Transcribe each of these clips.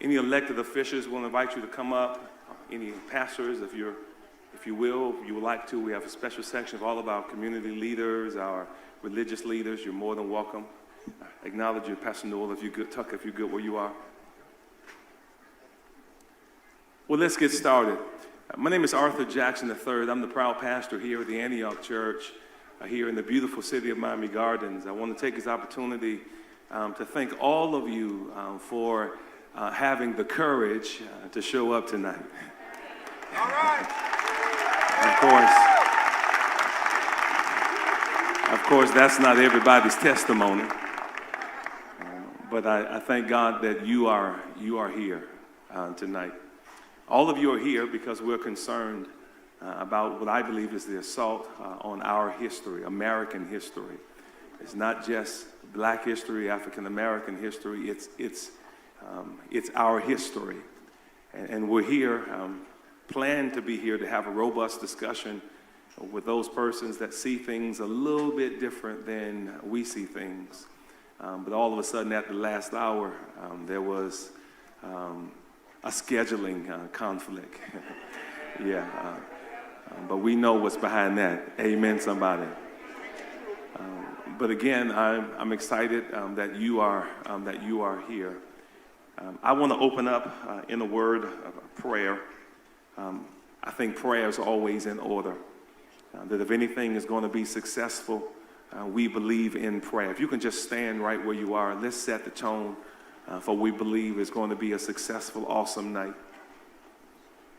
Any elected officials, we'll invite you to come up. Any pastors, if you would like to, we have a special section of all of our community leaders, our religious leaders. You're more than welcome. Acknowledge you, Pastor Newell, if you're good. Tuck, if you're good where you are. Well, let's get started. My name is Arthur Jackson III. I'm the proud pastor here at the Antioch Church here in the beautiful city of Miami Gardens. I want to take this opportunity to thank all of you for having the courage to show up tonight. All right. Of course, that's not everybody's testimony, but I thank God that you are here tonight. All of you are here because we're concerned about what I believe is the assault on our history, American history. It's not just Black history, African American history. It's our history, and we're here. Plan to be here to have a robust discussion with those persons that see things a little bit different than we see things. But all of a sudden at the last hour, there was a scheduling conflict. But we know what's behind that. Amen, somebody. But again, I'm excited that you are here. I want to open up in a word of prayer. I think prayer is always in order. That if anything is going to be successful, we believe in prayer. If you can just stand right where you are, let's set the tone for we believe is going to be a successful, awesome night.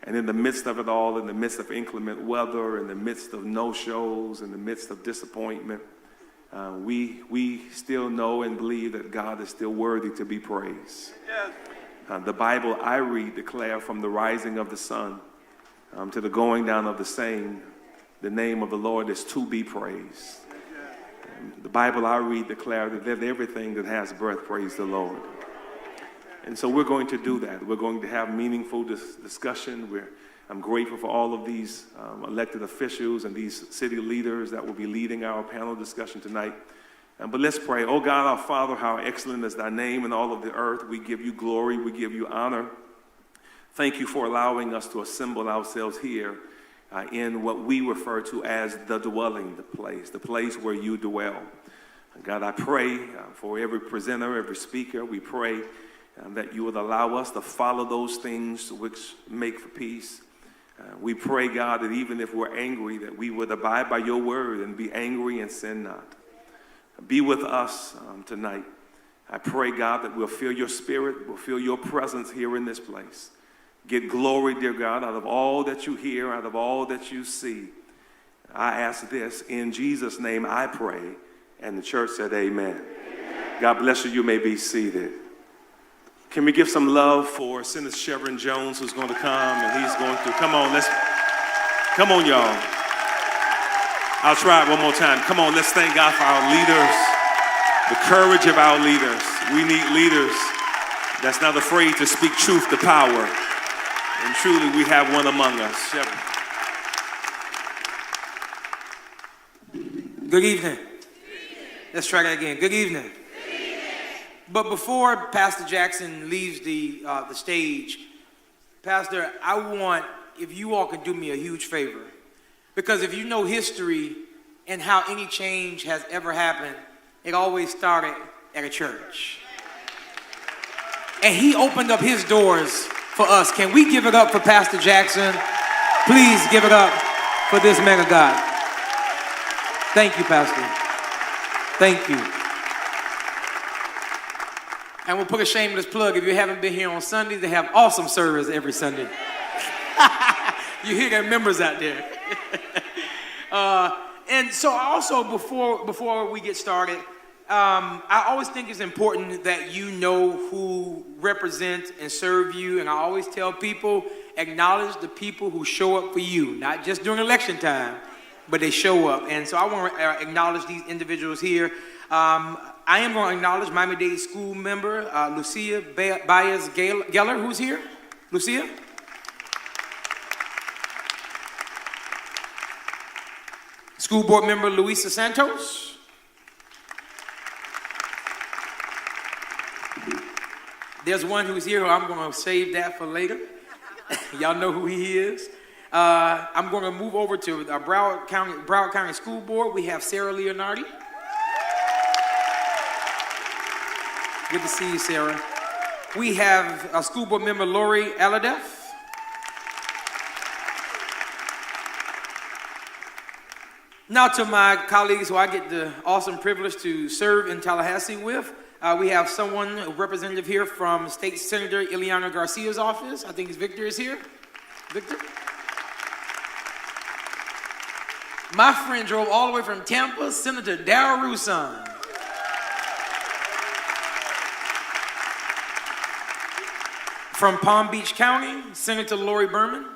And in the midst of it all, in the midst of inclement weather, in the midst of no-shows, in the midst of disappointment, we still know and believe that God is still worthy to be praised. Yes. The Bible I read declare from the rising of the sun to the going down of the same, the name of the Lord is to be praised. The Bible I read declare that let everything that has breath praise the Lord. And so we're going to do that. We're going to have meaningful discussion. I'm grateful for all of these elected officials and these city leaders that will be leading our panel discussion tonight. But let's pray. Oh God, our Father, how excellent is thy name in all of the earth. We give you glory. We give you honor. Thank you for allowing us to assemble ourselves here in what we refer to as the dwelling the place where you dwell. God, I pray for every presenter, every speaker. We pray that you would allow us to follow those things which make for peace. We pray, God, that even if we're angry, that we would abide by your word and be angry and sin not. Be with us tonight. I pray, God, that we'll feel your spirit, we'll feel your presence here in this place. Get glory, dear God, out of all that you hear, out of all that you see. I ask this in Jesus' name I pray. And the church said amen. God bless you. You may be seated. Can we give some love for Senator Shevrin Jones, who's going to come, and he's going to, come on, y'all. I'll try it one more time. Come on, let's thank God for our leaders, the courage of our leaders. We need leaders that's not afraid to speak truth to power. And truly, we have one among us. Shevrin. Good evening. Let's try that again. Good evening. But before Pastor Jackson leaves the stage, Pastor, I want, if you all could do me a huge favor, because if you know history and how any change has ever happened, it always started at a church. And he opened up his doors for us. Can we give it up for Pastor Jackson? Please give it up for this man of God. Thank you, Pastor. Thank you. And we'll put a shameless plug. If you haven't been here on Sundays, they have awesome service every Sunday. You hear their members out there. And so also before we get started, I always think it's important that you know who represent and serve you. And I always tell people, acknowledge the people who show up for you, not just during election time, but they show up. And so I want to acknowledge these individuals here. I am going to acknowledge Miami-Dade school member Lucia Baez-Geller, who's here. Lucia? School board member Luisa Santos. There's one who's here who I'm going to save that for later. Y'all know who he is. I'm going to move over to Broward County School Board. We have Sarah Leonardi. Good to see you, Sarah. We have school board member Lori Aladef. Now to my colleagues who I get the awesome privilege to serve in Tallahassee with, we have someone, a representative here from State Senator Ileana Garcia's office. I think Victor is here. Victor? My friend drove all the way from Tampa, Senator Darrell Roussan. From Palm Beach County, Senator Lori Berman.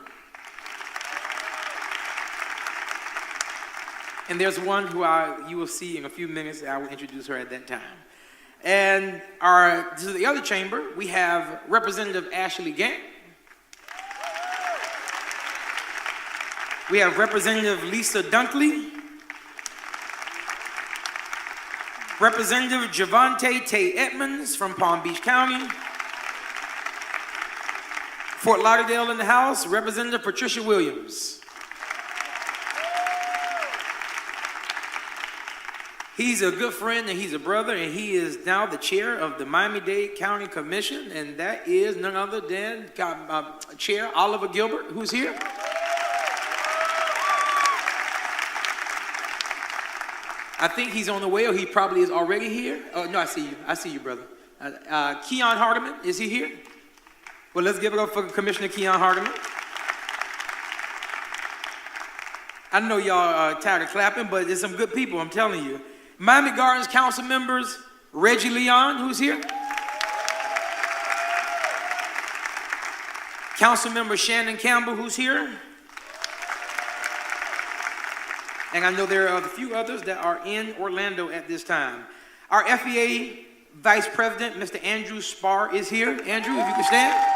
And there's one who you will see in a few minutes. I will introduce her at that time. And to the other chamber, we have Representative Ashley Gant. We have Representative Lisa Dunkley. Representative Javante Tay Edmonds from Palm Beach County. Fort Lauderdale in the House, Representative Patricia Williams. He's a good friend and he's a brother, and he is now the chair of the Miami-Dade County Commission, and that is none other than Chair Oliver Gilbert, who's here. I think he's on the way, or he probably is already here. Oh, no, I see you. I see you, brother. Keon Hardiman, is he here? Well, let's give it up for Commissioner Keon Hardiman. I know y'all are tired of clapping, but there's some good people, I'm telling you. Miami Gardens Council members, Reggie Leon, who's here. Council member Shannon Campbell, who's here. And I know there are a few others that are in Orlando at this time. Our FEA Vice President, Mr. Andrew Spar, is here. Andrew, if you can stand.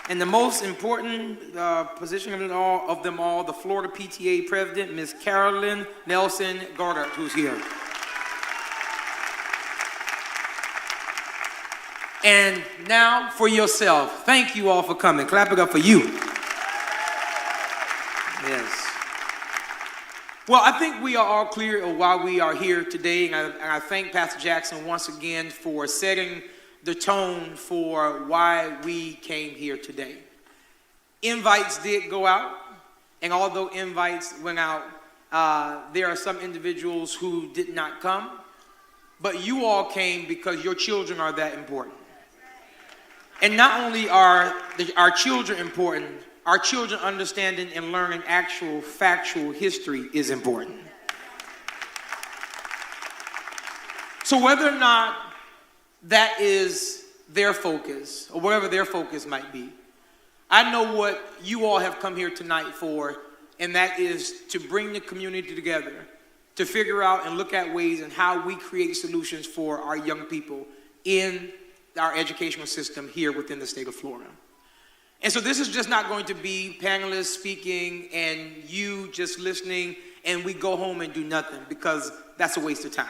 And the most important position of them all, the Florida PTA President, Ms. Carolyn Nelson Goddard, who's here. And now for yourself. Thank you all for coming. Clap it up for you. Yes. Well, I think we are all clear of why we are here today, and I thank Pastor Jackson once again for setting the tone for why we came here today. Invites did go out, and although invites went out, there are some individuals who did not come, but you all came because your children are that important. And not only are our children important, our children understanding and learning actual factual history is important. So whether or not that is their focus, or whatever their focus might be, I know what you all have come here tonight for, and that is to bring the community together, to figure out and look at ways and how we create solutions for our young people in our educational system here within the state of Florida. And so this is just not going to be panelists speaking and you just listening and we go home and do nothing, because that's a waste of time.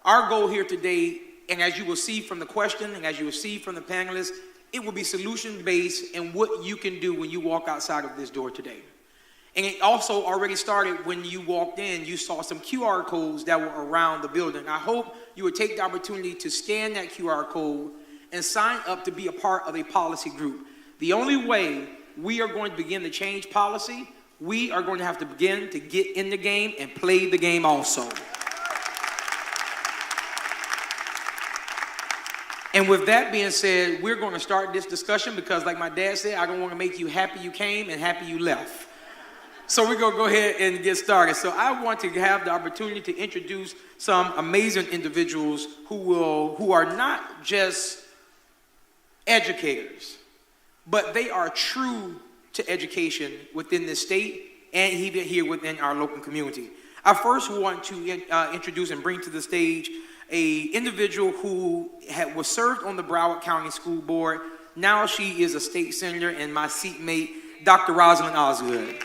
Our goal here today, and as you will see from the question and as you will see from the panelists, it will be solution-based in what you can do when you walk outside of this door today. And it also already started when you walked in. You saw some QR codes that were around the building. I hope you would take the opportunity to scan that QR code and sign up to be a part of a policy group. The only way we are going to begin to change policy, we are going to have to begin to get in the game and play the game also. And with that being said, we're going to start this discussion because, like my dad said, I don't want to make you happy you came and happy you left. So we're going to go ahead and get started. So I want to have the opportunity to introduce some amazing individuals who are not just educators, but they are true to education within this state and even here within our local community. I first want to introduce and bring to the stage an individual who was served on the Broward County School Board. Now she is a state senator and my seatmate, Dr. Rosalind Osgood.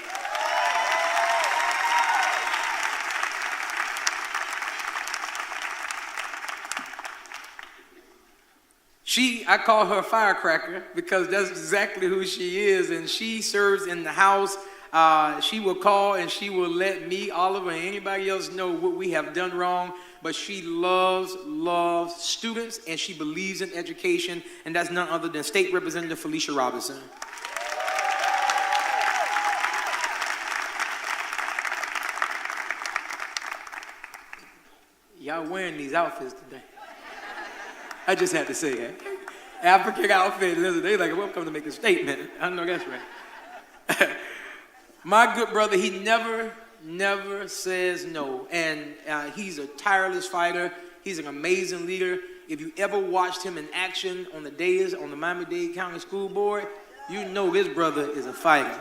I call her a firecracker because that's exactly who she is, and she serves in the House. She will call and she will let me, Oliver, and anybody else know what we have done wrong, but she loves students, and she believes in education, and that's none other than State Representative Felicia Robinson. Y'all wearing these outfits today. I just had to say that. African outfit. They like, welcome to make a statement. I know that's right. My good brother, he never says no. And he's a tireless fighter. He's an amazing leader. If you ever watched him in action on the dais on the Miami-Dade County School Board, you know this brother is a fighter.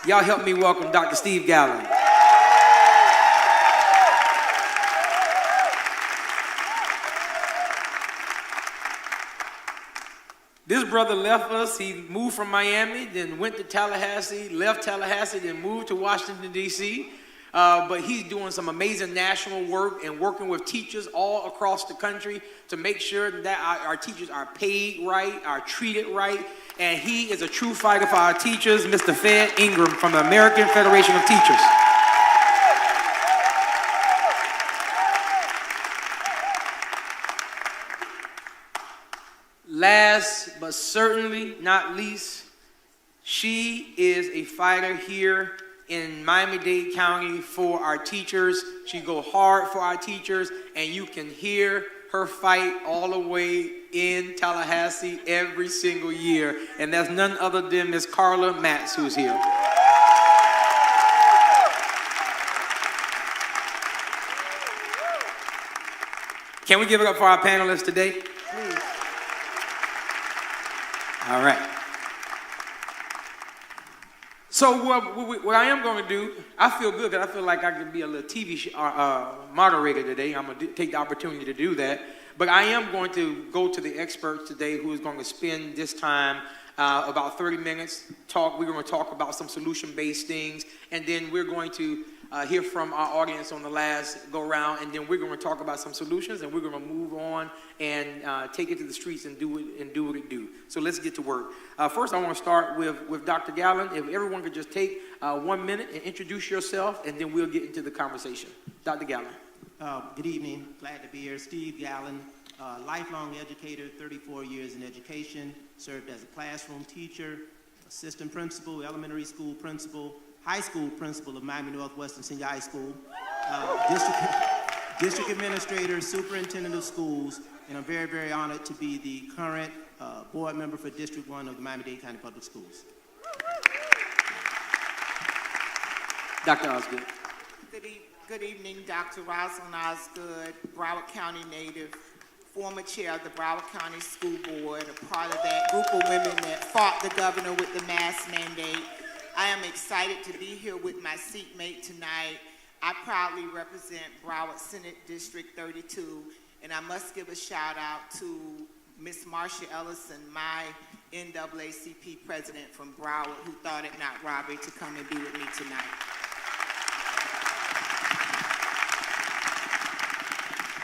Y'all help me welcome Dr. Steve Gallen. This brother left us. He moved from Miami, then went to Tallahassee, left Tallahassee, then moved to Washington, D.C. But he's doing some amazing national work and working with teachers all across the country to make sure that our teachers are paid right, are treated right. And he is a true fighter for our teachers, Mr. Fed Ingram from the American Federation of Teachers. Last but certainly not least, she is a fighter here in Miami-Dade County for our teachers. She go hard for our teachers, and you can hear her fight all the way in Tallahassee every single year. And that's none other than Miss Carla Matz, who's here. Can we give it up for our panelists today? Please. All right. So what I am going to do, I feel good because I feel like I can be a little TV moderator today. I'm going to take the opportunity to do that. But I am going to go to the experts today who is going to spend this time about 30 minutes. We're going to talk about some solution-based things, and then we're going to hear from our audience on the last go-round, and then we're going to talk about some solutions, and we're going to move on and take it to the streets and do what it do. So let's get to work. First, I want to start with Dr. Gallen. If everyone could just take 1 minute and introduce yourself, and then we'll get into the conversation. Dr. Gallen. Good evening. Glad to be here. Steve Gallen, lifelong educator, 34 years in education, served as a classroom teacher, assistant principal, elementary school principal, high school principal of Miami Northwestern Senior High School, district administrator, superintendent of schools, and I'm very, very honored to be the current board member for District 1 of the Miami-Dade County Public Schools. Dr. Osgood. Good evening, Dr. Rosalind Osgood, Broward County native, former chair of the Broward County School Board, a part of that group of women that fought the governor with the mask mandate. I am excited to be here with my seatmate tonight. I proudly represent Broward Senate District 32, and I must give a shout out to Miss Marcia Ellison, my NAACP president from Broward, who thought it not robbery to come and be with me tonight.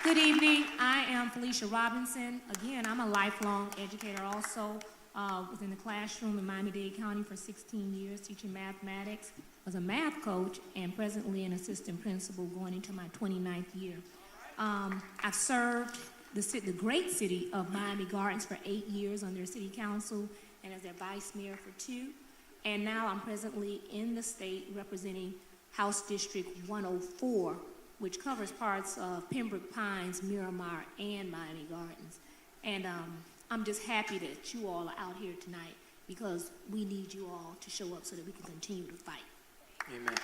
Good evening. I am Felicia Robinson. Again, I'm a lifelong educator also. Was in the classroom in Miami-Dade County for 16 years teaching mathematics. Was a math coach and presently an assistant principal going into my 29th year. I've served the great city of Miami Gardens for 8 years on their city council and as their vice mayor for 2. And now I'm presently in the state representing House District 104, which covers parts of Pembroke Pines, Miramar, and Miami Gardens. And I'm just happy that you all are out here tonight because we need you all to show up so that we can continue to fight. Amen.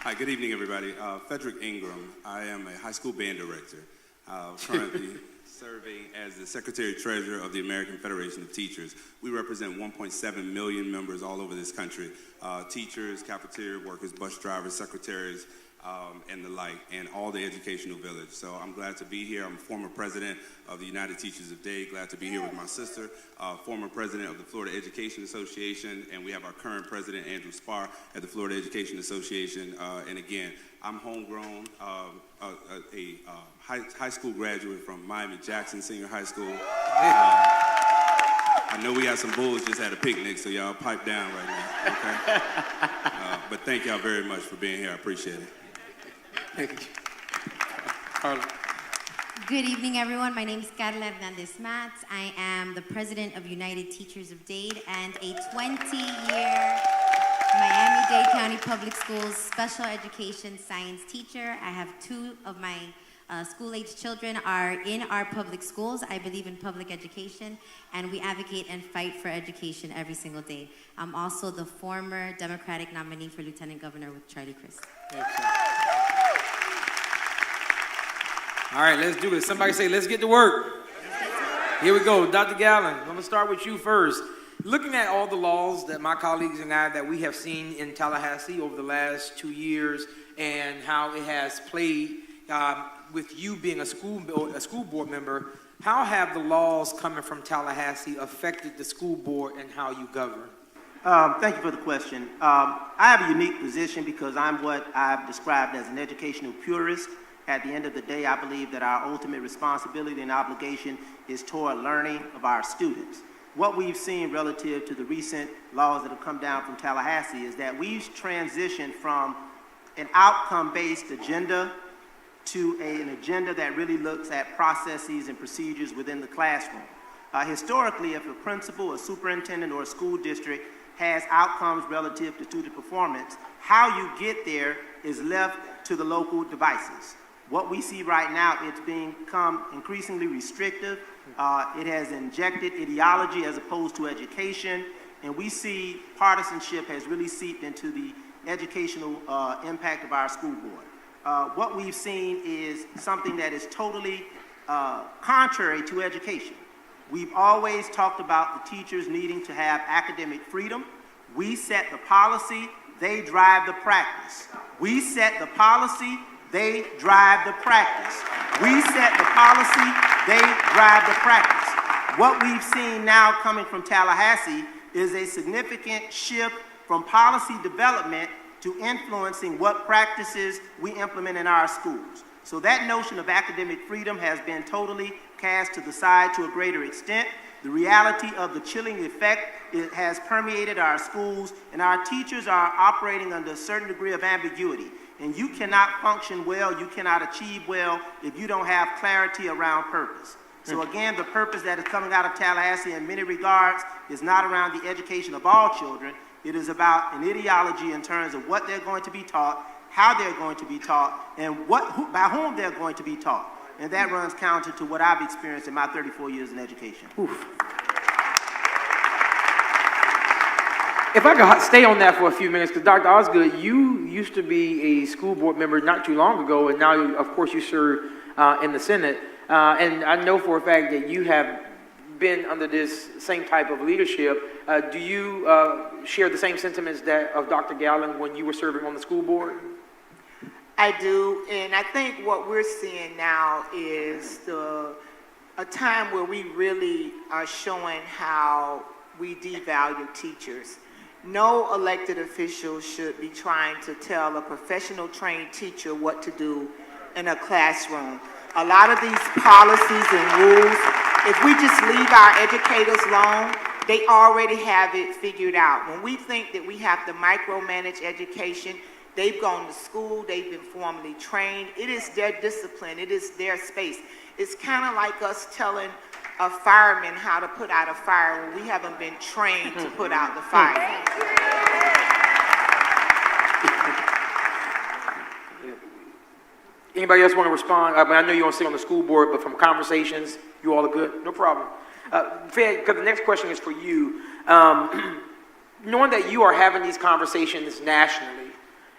Hi, good evening, everybody. Frederick Ingram. I am a high school band director, currently serving as the Secretary-Treasurer of the American Federation of Teachers. We represent 1.7 million members all over this country, teachers, cafeteria workers, bus drivers, secretaries, and the like, and all the educational village. So I'm glad to be here. I'm former president of the United Teachers of Dade. Glad to be here with my sister, former president of the Florida Education Association, and we have our current president, Andrew Spar, at the Florida Education Association. And again, I'm homegrown, a high school graduate from Miami-Jackson Senior High School. I know we got some bulls just had a picnic, so y'all pipe down right now, okay? But thank y'all very much for being here. I appreciate it. Thank you. Carla. Good evening, everyone. My name is Carla Hernandez-Mats. I am the president of United Teachers of Dade and a 20-year Miami-Dade County Public Schools special education science teacher. I have two of my school-age children are in our public schools. I believe in public education, and we advocate and fight for education every single day. I'm also the former Democratic nominee for Lieutenant Governor with Charlie Crist. Excellent. All right, let's do this. Somebody say, let's get to work. Here we go. Dr. Gallen, I'm going to start with you first. Looking at all the laws that my colleagues and I that we have seen in Tallahassee over the last 2 years and how it has played with you being a school board member, how have the laws coming from Tallahassee affected the school board and how you govern? Thank you for the question. I have a unique position because I'm what I've described as an educational purist. At the end of the day, I believe that our ultimate responsibility and obligation is toward learning of our students. What we've seen relative to the recent laws that have come down from Tallahassee is that we've transitioned from an outcome-based agenda to an agenda that really looks at processes and procedures within the classroom. Historically, if a principal, a superintendent, or a school district has outcomes relative to student performance, how you get there is left to the local devices. What we see right now, it's become increasingly restrictive. It has injected ideology as opposed to education, and we see partisanship has really seeped into the educational impact of our school board. What we've seen is something that is totally contrary to education. We've always talked about the teachers needing to have academic freedom. We set the policy, they drive the practice. We set the policy, they drive the practice. We set the policy, they drive the practice. What we've seen now coming from Tallahassee is a significant shift from policy development to influencing what practices we implement in our schools. So that notion of academic freedom has been totally cast to the side to a greater extent. The reality of the chilling effect, it has permeated our schools, and our teachers are operating under a certain degree of ambiguity. And you cannot function well, you cannot achieve well if you don't have clarity around purpose. So again, the purpose that is coming out of Tallahassee in many regards is not around the education of all children. It is about an ideology in terms of what they're going to be taught, how they're going to be taught, and by whom they're going to be taught. And that runs counter to what I've experienced in my 34 years in education. Oof. If I could stay on that for a few minutes, because Dr. Osgood, you used to be a school board member not too long ago, and now, of course, you serve in the Senate. And I know for a fact that you have been under this same type of leadership. Do you share the same sentiments of Dr. Gallen when you were serving on the school board? I do, and I think what we're seeing now is a time where we really are showing how we devalue teachers. No elected official should be trying to tell a professional trained teacher what to do in a classroom. A lot of these policies and rules, if we just leave our educators alone, they already have it figured out. When we think that we have to micromanage education, they've gone to school, they've been formally trained. It is their discipline, it is their space. It's kind of like us telling a fireman how to put out a fire when we haven't been trained to put out the fire. Anybody else want to respond? I know you want to sit on the school board, but from conversations, you all are good? No problem. Fed, because the next question is for you. Knowing that you are having these conversations nationally,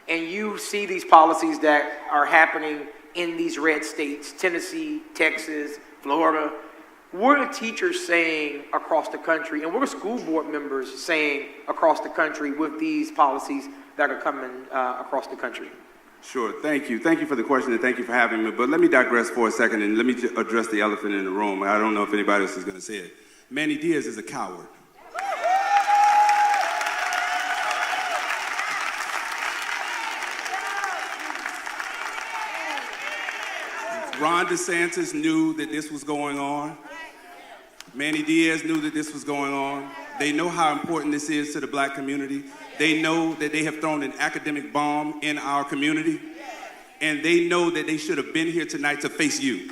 and you see these policies that are happening in these red states, Tennessee, Texas, Florida, what are teachers saying across the country, and what are school board members saying across the country with these policies that are coming across the country? Sure, thank you. Thank you for the question and thank you for having me. But let me digress for a second and let me address the elephant in the room. I don't know if anybody else is going to say it. Manny Diaz is a coward. Ron DeSantis knew that this was going on. Manny Diaz knew that this was going on. They know how important this is to the black community. They know that they have thrown an academic bomb in our community. And they know that they should have been here tonight to face you.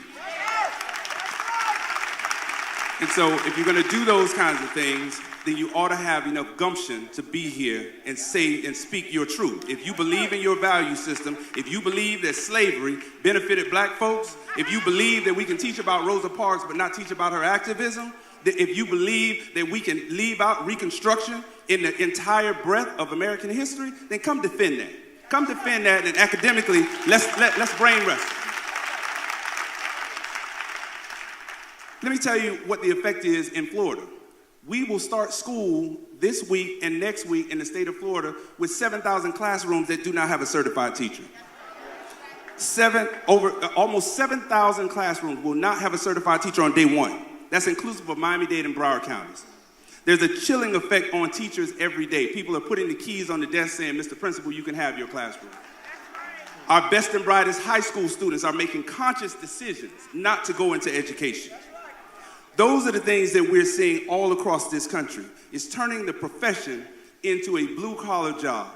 And so if you're going to do those kinds of things, then you ought to have enough gumption to be here and say and speak your truth. If you believe in your value system, if you believe that slavery benefited black folks, if you believe that we can teach about Rosa Parks but not teach about her activism, that if you believe that we can leave out Reconstruction in the entire breadth of American history, then come defend that. Come defend that, and academically, let's brain rest. Let me tell you what the effect is in Florida. We will start school this week and next week in the state of Florida with 7,000 classrooms that do not have a certified teacher. Almost 7,000 classrooms will not have a certified teacher on day one. That's inclusive of Miami-Dade and Broward counties. There's a chilling effect on teachers every day. People are putting the keys on the desk saying, Mr. Principal, you can have your classroom. Our best and brightest high school students are making conscious decisions not to go into education. Those are the things that we're seeing all across this country. It's turning the profession into a blue-collar job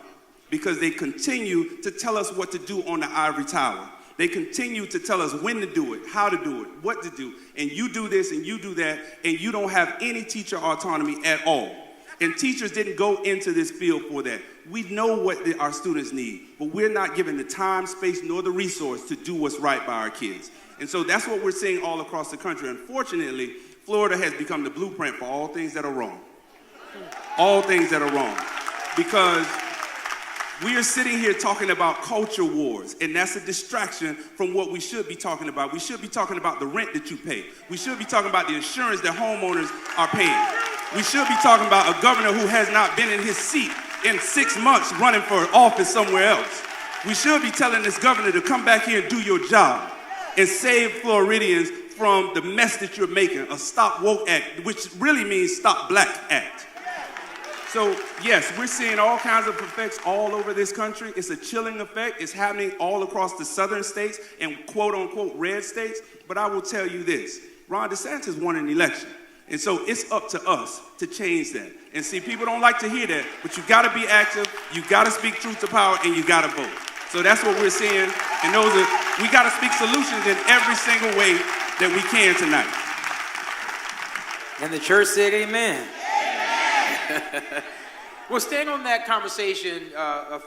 because they continue to tell us what to do on the ivory tower. They continue to tell us when to do it, how to do it, what to do. And you do this and you do that, and you don't have any teacher autonomy at all. And teachers didn't go into this field for that. We know what our students need, but we're not given the time, space, nor the resource to do what's right by our kids. And so that's what we're seeing all across the country. Unfortunately, Florida has become the blueprint for all things that are wrong. All things that are wrong. Because we are sitting here talking about culture wars, and that's a distraction from what we should be talking about. We should be talking about the rent that you pay. We should be talking about the insurance that homeowners are paying. We should be talking about a governor who has not been in his seat in 6 months running for office somewhere else. We should be telling this governor to come back here and do your job and save Floridians from the mess that you're making, a Stop Woke Act, which really means Stop Black Act. So, yes, we're seeing all kinds of effects all over this country. It's a chilling effect. It's happening all across the southern states and quote-unquote red states. But I will tell you this. Ron DeSantis won an election. And so it's up to us to change that. And see, people don't like to hear that, but you got to be active, you got to speak truth to power, and you got to vote. So that's what we're seeing. And we got to speak solutions in every single way that we can tonight. And the church said amen. Well, staying on that conversation,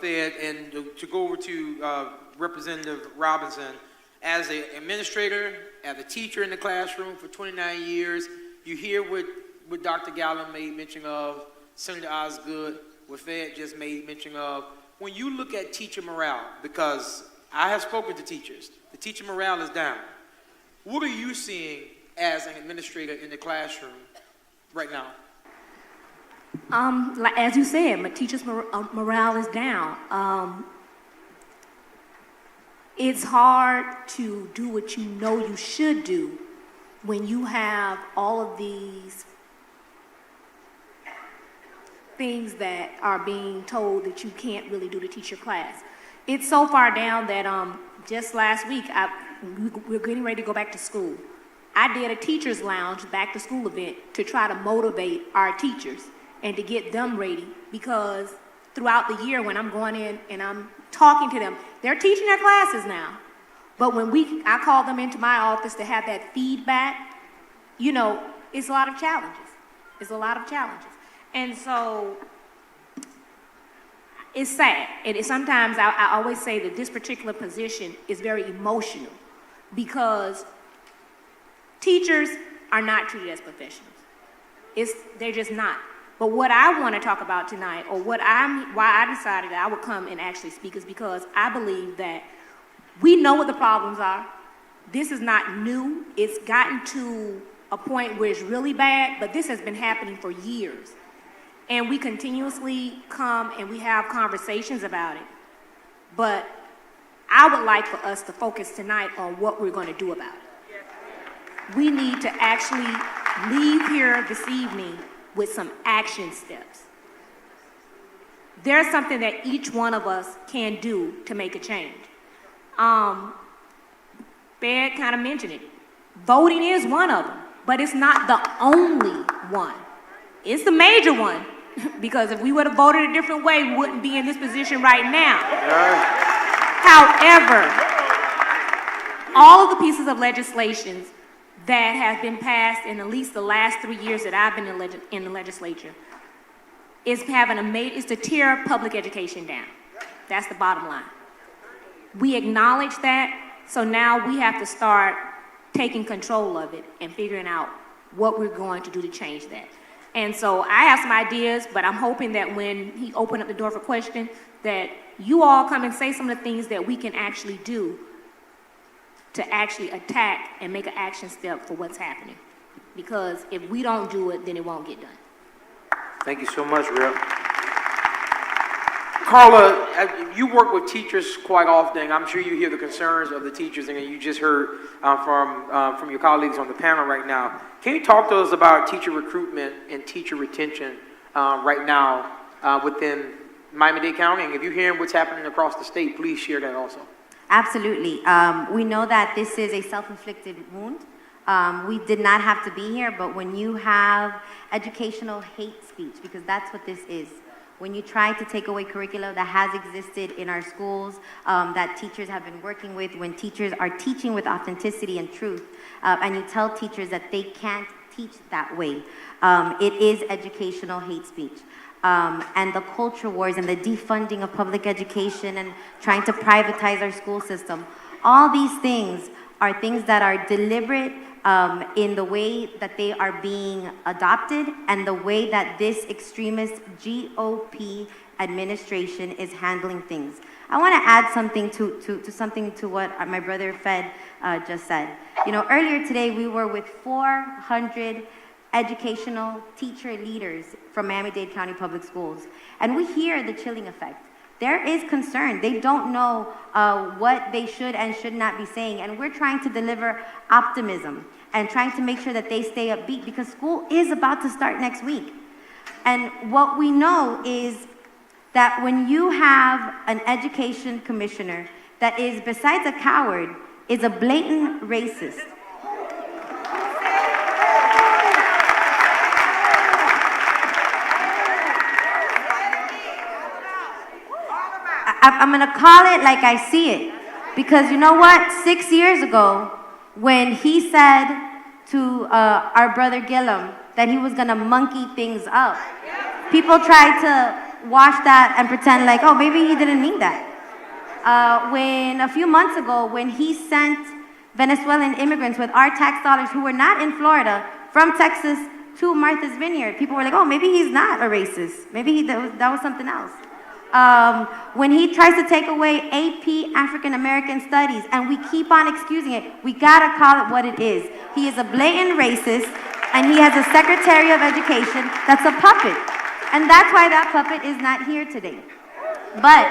Fed, and to go over to Representative Robinson, as an administrator, as a teacher in the classroom for 29 years, you hear what Dr. Gallen made mention of, Senator Osgood, what Fed just made mention of. When you look at teacher morale, because I have spoken to teachers, the teacher morale is down. What are you seeing as an administrator in the classroom right now? As you said, my teachers' morale is down. It's hard to do what you know you should do when you have all of these things that are being told that you can't really do to teach your class. It's so far down that just last week, we're getting ready to go back to school. I did a teacher's lounge back to school event to try to motivate our teachers and to get them ready, because throughout the year when I'm going in and I'm talking to them, they're teaching their classes now. But when I call them into my office to have that feedback, you know, it's a lot of challenges. It's a lot of challenges. And so it's sad. Sometimes I always say that this particular position is very emotional because teachers are not treated as professionals. They're just not. But what I want to talk about tonight, or why I decided that I would come and actually speak, is because I believe that we know what the problems are. This is not new. It's gotten to a point where it's really bad, but this has been happening for years. And we continuously come and we have conversations about it. But I would like for us to focus tonight on what we're going to do about it. We need to actually leave here this evening with some action steps. There's something that each one of us can do to make a change. Fed kind of mentioned it. Voting is one of them, but it's not the only one. It's the major one, because if we would have voted a different way, we wouldn't be in this position right now. However, all of the pieces of legislation that have been passed in at least the last 3 years that I've been in the legislature is to tear public education down. That's the bottom line. We acknowledge that, so now we have to start taking control of it and figuring out what we're going to do to change that. And so I have some ideas, but I'm hoping that when he opened up the door for questions, that you all come and say some of the things that we can actually do to actually attack and make an action step for what's happening. Because if we don't do it, then it won't get done. Thank you so much, Rep. Carla, you work with teachers quite often. I'm sure you hear the concerns of the teachers, and you just heard from your colleagues on the panel right now. Can you talk to us about teacher recruitment and teacher retention right now within Miami-Dade County? And if you're hearing what's happening across the state, please share that also. Absolutely. We know that this is a self-inflicted wound. We did not have to be here, but when you have educational hate speech, because that's what this is, when you try to take away curricula that has existed in our schools, that teachers have been working with, when teachers are teaching with authenticity and truth, and you tell teachers that they can't teach that way, it is educational hate speech. And the culture wars and the defunding of public education and trying to privatize our school system, all these things are things that are deliberate in the way that they are being adopted and the way that this extremist GOP administration is handling things. I want to add something to what my brother Fed just said. You know, earlier today we were with 400 educational teacher leaders from Miami-Dade County Public Schools, and we hear the chilling effect. There is concern. They don't know what they should and should not be saying, and we're trying to deliver optimism and trying to make sure that they stay upbeat, because school is about to start next week. And what we know is that when you have an education commissioner that is, besides a coward, is a blatant racist. I'm gonna call it like I see it, because you know what? 6 years ago, when he said to our brother Gillum that he was gonna monkey things up, people tried to wash that and pretend like, oh, maybe he didn't mean that. When a few months ago, when he sent Venezuelan immigrants with our tax dollars who were not in Florida from Texas to Martha's Vineyard, people were like, oh, maybe he's not a racist. Maybe that was something else. When he tries to take away AP African American Studies, and we keep on excusing it, we gotta call it what it is. He is a blatant racist, and he has a Secretary of Education that's a puppet. And that's why that puppet is not here today. But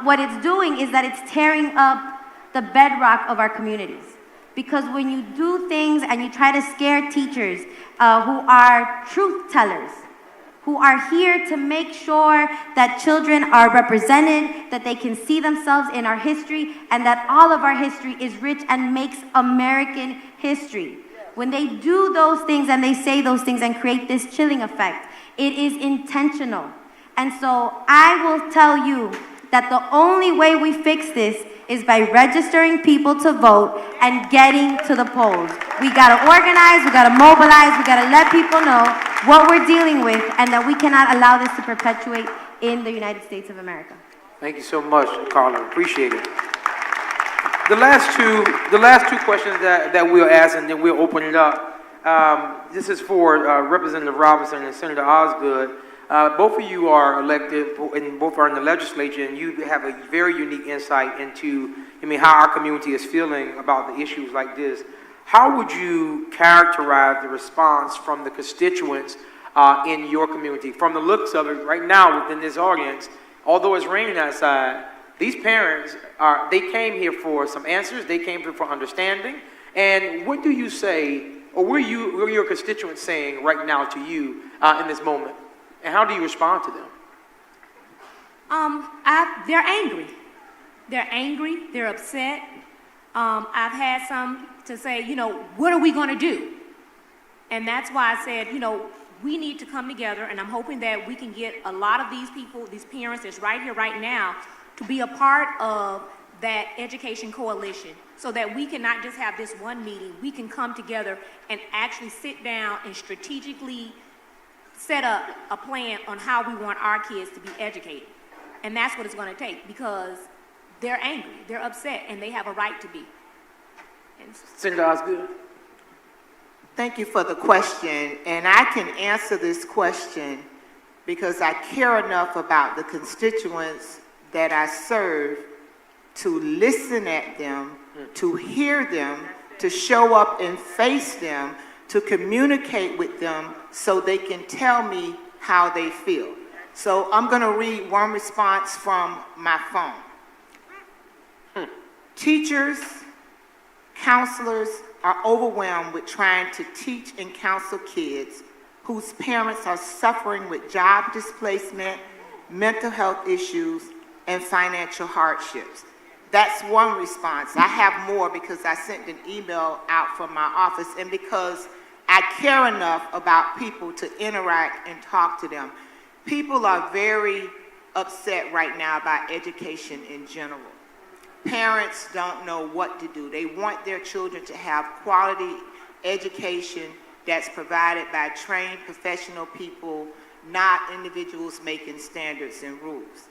what it's doing is that it's tearing up the bedrock of our communities. Because when you do things and you try to scare teachers who are truth tellers, who are here to make sure that children are represented, that they can see themselves in our history, and that all of our history is rich and makes American history. When they do those things and they say those things and create this chilling effect, it is intentional. And so I will tell you that the only way we fix this is by registering people to vote and getting to the polls. We gotta organize, we gotta mobilize, we gotta let people know what we're dealing with, and that we cannot allow this to perpetuate in the United States of America. Thank you so much, Carla. Appreciate it. The last two questions that we'll ask, and then we'll open it up. This is for Representative Robinson and Senator Osgood. Both of you are elected, and both are in the legislature, and you have a very unique insight into, how our community is feeling about the issues like this. How would you characterize the response from the constituents in your community? From the looks of it right now within this audience, although it's raining outside, These parents they came here for some answers, they came here for understanding. And what do you say, or what are your constituents saying right now to you in this moment? And how do you respond to them? They're angry. They're angry, they're upset. I've had some to say, what are we going to do? And that's why I said, we need to come together, and I'm hoping that we can get a lot of these people, these parents that's right here, right now, to be a part of that education coalition so that we can not just have this one meeting, we can come together and actually sit down and strategically set up a plan on how we want our kids to be educated. And that's what it's going to take, because they're angry, they're upset, and they have a right to be. And Senator Osgood. Thank you for the question, and I can answer this question because I care enough about the constituents that I serve to listen at them, to hear them, to show up and face them, to communicate with them so they can tell me how they feel. So I'm going to read one response from my phone. Teachers, counselors are overwhelmed with trying to teach and counsel kids whose parents are suffering with job displacement, mental health issues, and financial hardships. That's one response. I have more because I sent an email out from my office and because I care enough about people to interact and talk to them. People are very upset right now about education in general. Parents don't know what to do. They want their children to have quality education that's provided by trained professional people, not individuals making standards and rules.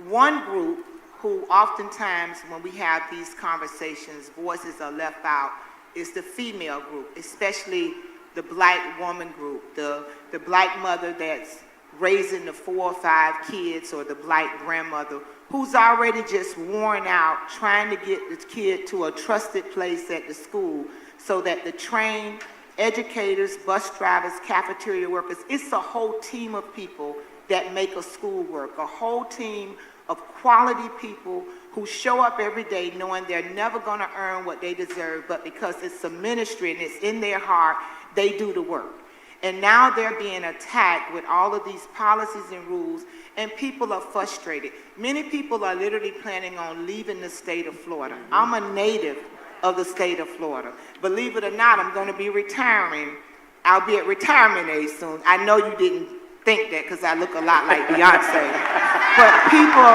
One group who oftentimes when we have these conversations, voices are left out, is the female group, especially the black woman group, the black mother that's raising the 4 or 5 kids, or the black grandmother who's already just worn out trying to get the kid to a trusted place at the school so that the trained educators, bus drivers, cafeteria workers, it's a whole team of people that make a school work, a whole team of quality people who show up every day knowing they're never going to earn what they deserve, but because it's a ministry and it's in their heart, they do the work. And now they're being attacked with all of these policies and rules, and people are frustrated. Many people are literally planning on leaving the state of Florida. I'm a native of the state of Florida. Believe it or not, I'm going to be retiring. I'll be at retirement age soon. I know you didn't think that because I look a lot like Beyonce. But people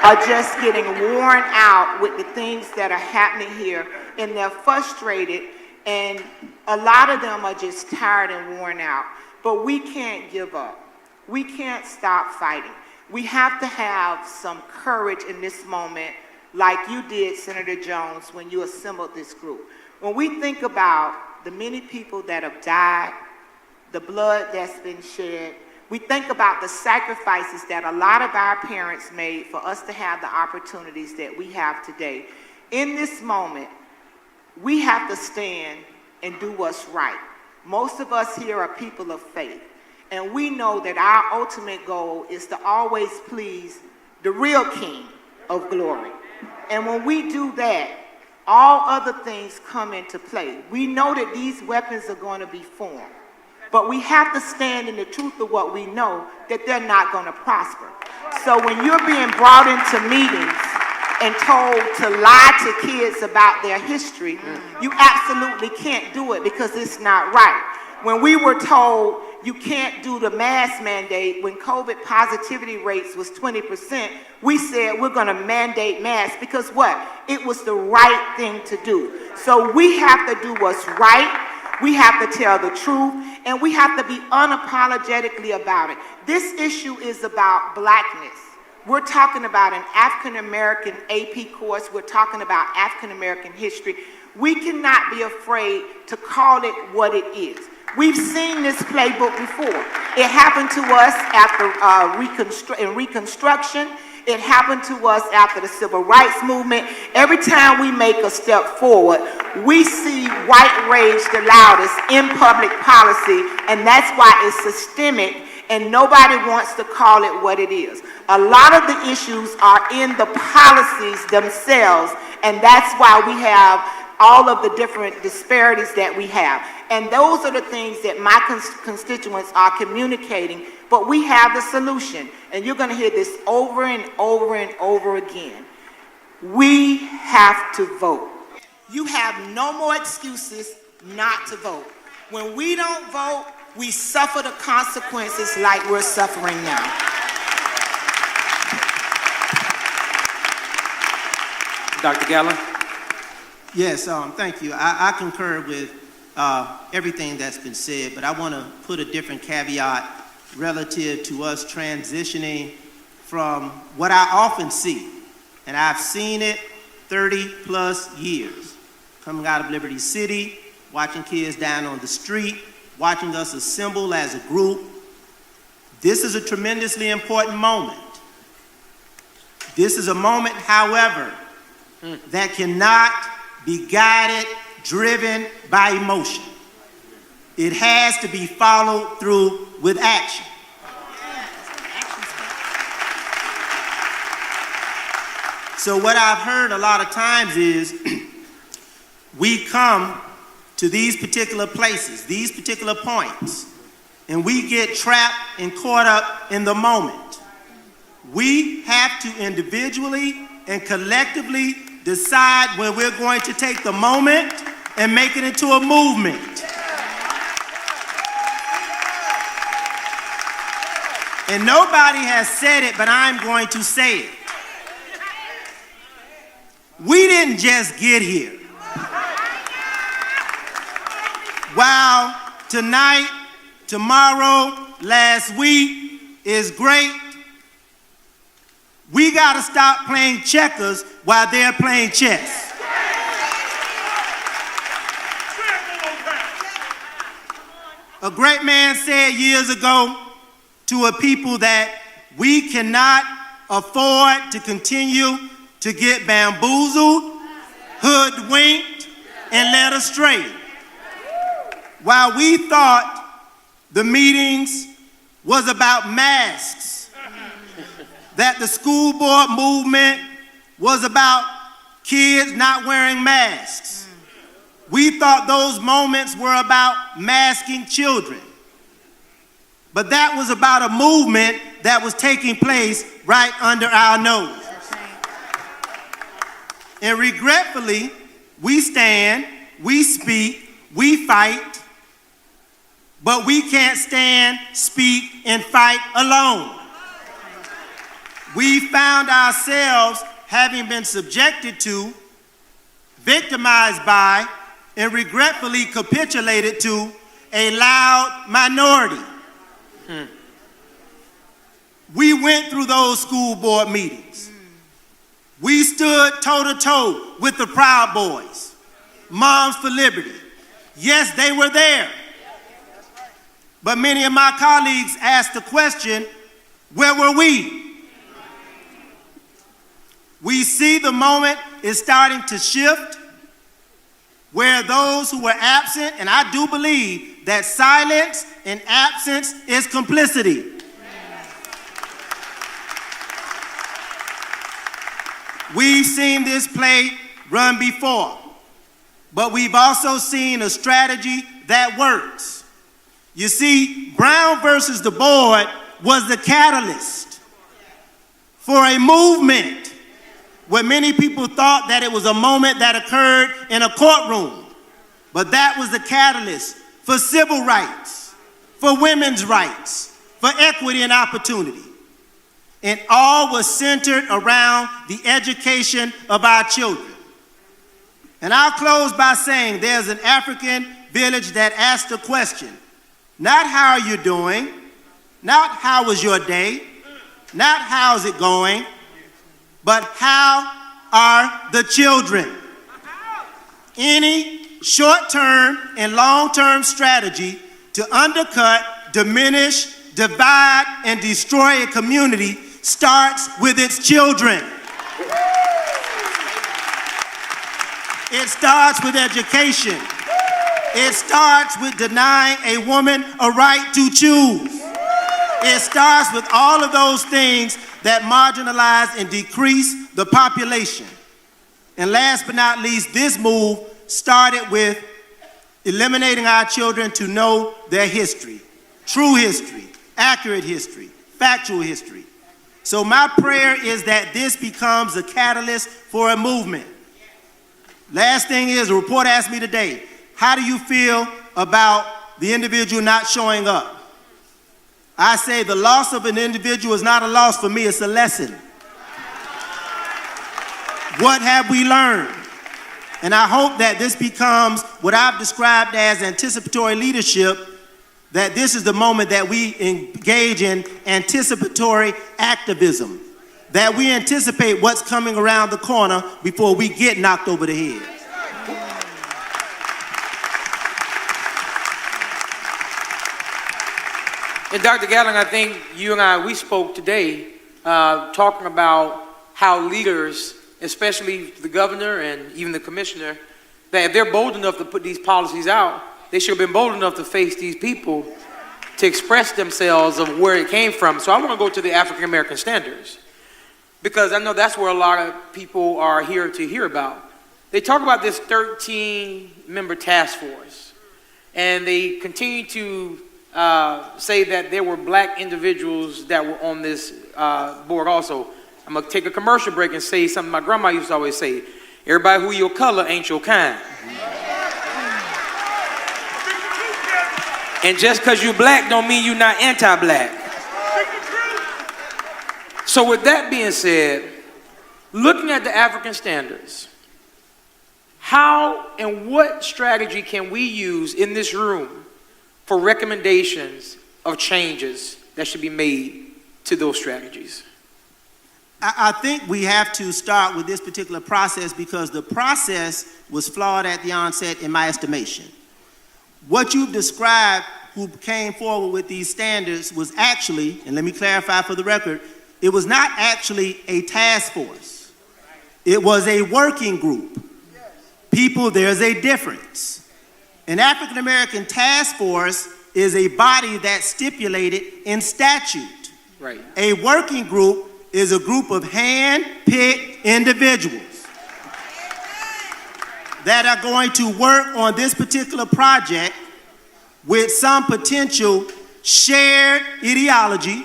are just getting worn out with the things that are happening here, and they're frustrated. And a lot of them are just tired and worn out. But we can't give up. We can't stop fighting. We have to have some courage in this moment, like you did, Senator Jones, when you assembled this group. When we think about the many people that have died, the blood that's been shed, we think about the sacrifices that a lot of our parents made for us to have the opportunities that we have today. In this moment, we have to stand and do what's right. Most of us here are people of faith, and we know that our ultimate goal is to always please the real King of glory. And when we do that, all other things come into play. We know that these weapons are going to be formed, but we have to stand in the truth of what we know, that they're not going to prosper. So when you're being brought into meetings and told to lie to kids about their history, you absolutely can't do it because it's not right. When we were told you can't do the mask mandate when COVID positivity rates was 20%, we said we're going to mandate masks because what? It was the right thing to do. So we have to do what's right. We have to tell the truth, and we have to be unapologetically about it. This issue is about blackness. We're talking about an African-American AP course. We're talking about African-American history. We cannot be afraid to call it what it is. We've seen this playbook before. It happened to us after Reconstruction. It happened to us after the Civil Rights Movement. Every time we make a step forward, we see white rage the loudest in public policy, and that's why it's systemic and nobody wants to call it what it is. A lot of the issues are in the policies themselves, and that's why we have all of the different disparities that we have. And those are the things that my constituents are communicating, but we have the solution. And you're going to hear this over and over and over again. We have to vote. You have no more excuses not to vote. When we don't vote, we suffer the consequences like we're suffering now. Dr. Gallo? Yes, thank you. I concur with everything that's been said, but I want to put a different caveat relative to us transitioning from what I often see, and I've seen it 30 plus years, coming out of Liberty City, watching kids down on the street, watching us assemble as a group. This is a tremendously important moment. This is a moment, however, that cannot be guided, driven by emotion. It has to be followed through with action. So what I've heard a lot of times is we come to these particular places, these particular points, and we get trapped and caught up in the moment. We have to individually and collectively decide when we're going to take the moment and make it into a movement. And nobody has said it, but I'm going to say it. We didn't just get here. While tonight, tomorrow, last week is great, we got to stop playing checkers while they're playing chess. A great man said years ago to a people that we cannot afford to continue to get bamboozled, hoodwinked, and led astray. While we thought the meetings was about masks, that the school board movement was about kids not wearing masks. We thought those moments were about masking children. But that was about a movement that was taking place right under our nose. And regretfully, we stand, we speak, we fight, but we can't stand, speak, and fight alone. We found ourselves having been subjected to, victimized by, and regretfully capitulated to a loud minority. We went through those school board meetings. We stood toe-to-toe with the Proud Boys, Moms for Liberty. Yes, they were there. But many of my colleagues asked the question, where were we? We see the moment is starting to shift, where those who were absent, and I do believe that silence and absence is complicity. We've seen this play run before, but we've also seen a strategy that works. You see, Brown versus the board was the catalyst for a movement where many people thought that it was a moment that occurred in a courtroom, but that was the catalyst for civil rights, for women's rights, for equity and opportunity. And all was centered around the education of our children. And I'll close by saying there's an African village that asked the question, not how are you doing, not how was your day, not how's it going, but how are the children? Any short-term and long-term strategy to undercut, diminish, divide, and destroy a community starts with its children. It starts with education. It starts with denying a woman a right to choose. It starts with all of those things that marginalize and decrease the population. And last but not least, this move started with eliminating our children to know their history, true history, accurate history, factual history. So my prayer is that this becomes a catalyst for a movement. Last thing is, a reporter asked me today, how do you feel about the individual not showing up? I say the loss of an individual is not a loss for me, it's a lesson. What have we learned? And I hope that this becomes what I've described as anticipatory leadership, that this is the moment that we engage in anticipatory activism, that we anticipate what's coming around the corner before we get knocked over the head. And Dr. Gallen, I think you and we spoke today talking about how leaders, especially the governor and even the commissioner, that if they're bold enough to put these policies out, they should have been bold enough to face these people to express themselves of where it came from. So I want to go to the African American standards, because I know that's where a lot of people are here to hear about. They talk about this 13-member task force, and they continue to say that there were black individuals that were on this board also. I'm gonna take a commercial break and say something my grandma used to always say: everybody who your color ain't your kind. And just because you're black don't mean you're not anti-black. So with that being said, looking at the African standards, how and what strategy can we use in this room for recommendations of changes that should be made to those strategies? I think we have to start with this particular process because the process was flawed at the onset in my estimation. What you've described, who came forward with these standards, was actually, and let me clarify for the record, it was not actually a task force. It was a working group. People, there's a difference. An African American task force is a body that's stipulated in statute. Right. A working group is a group of hand-picked individuals that are going to work on this particular project with some potential shared ideology,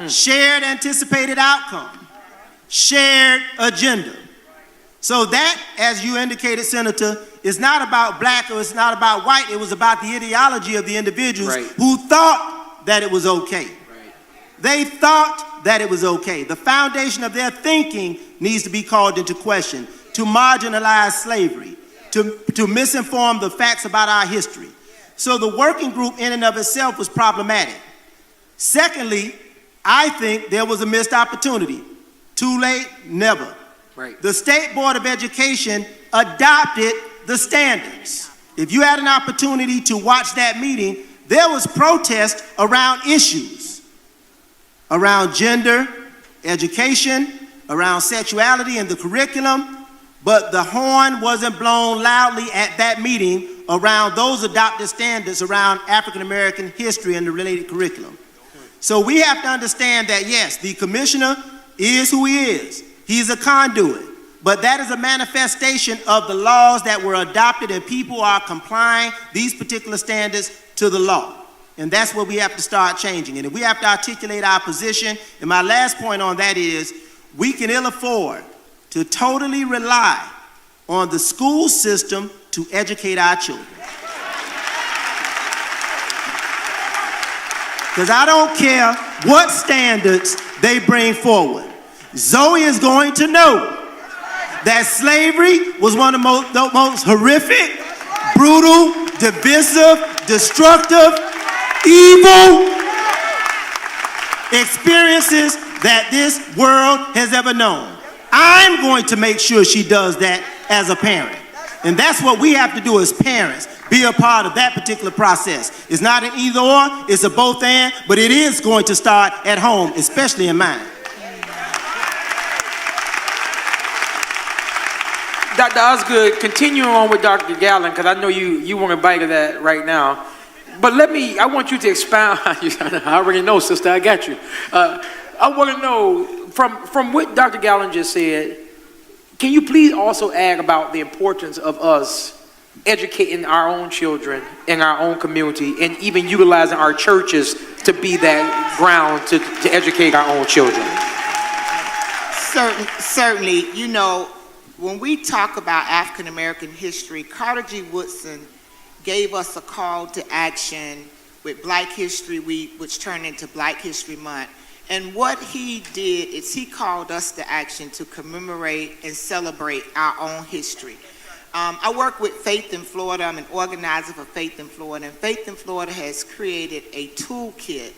shared anticipated outcome, shared agenda. So that, as you indicated, Senator, is not about black or it's not about white. It was about the ideology of the individuals who thought that it was okay. They thought that it was okay. The foundation of their thinking needs to be called into question, to marginalize slavery, to misinform the facts about our history. So the working group in and of itself was problematic. Secondly, I think there was a missed opportunity. Too late? Never. Right. The State Board of Education adopted the standards. If you had an opportunity to watch that meeting, there was protest around issues, around gender, education, around sexuality and the curriculum, but the horn wasn't blown loudly at that meeting around those adopted standards around African American history and the related curriculum. So we have to understand that, yes, the commissioner is who he is. He's a conduit, but that is a manifestation of the laws that were adopted and people are complying these particular standards to the law. And that's where we have to start changing. And if we have to articulate our position, and my last point on that is, we can ill afford to totally rely on the school system to educate our children. Because I don't care what standards they bring forward. Zoe is going to know that slavery was one of the most horrific, brutal, divisive, destructive, evil experiences that this world has ever known. I'm going to make sure she does that as a parent. And that's what we have to do as parents, be a part of that particular process. It's not an either or, it's a both and, but it is going to start at home, especially in mine. Dr. Osgood, continuing on with Dr. Gallen, because I know you want to bite of that right now. But I want you to expound. I already know, sister, I got you. I want to know, from what Dr. Gallen just said, can you please also add about the importance of us educating our own children in our own community and even utilizing our churches to be that ground to educate our own children? Certainly, you know, when we talk about African American history, Carter G. Woodson gave us a call to action with Black History Week, which turned into Black History Month. And what he did is he called us to action to commemorate and celebrate our own history. I work with Faith in Florida. I'm an organizer for Faith in Florida. And Faith in Florida has created a toolkit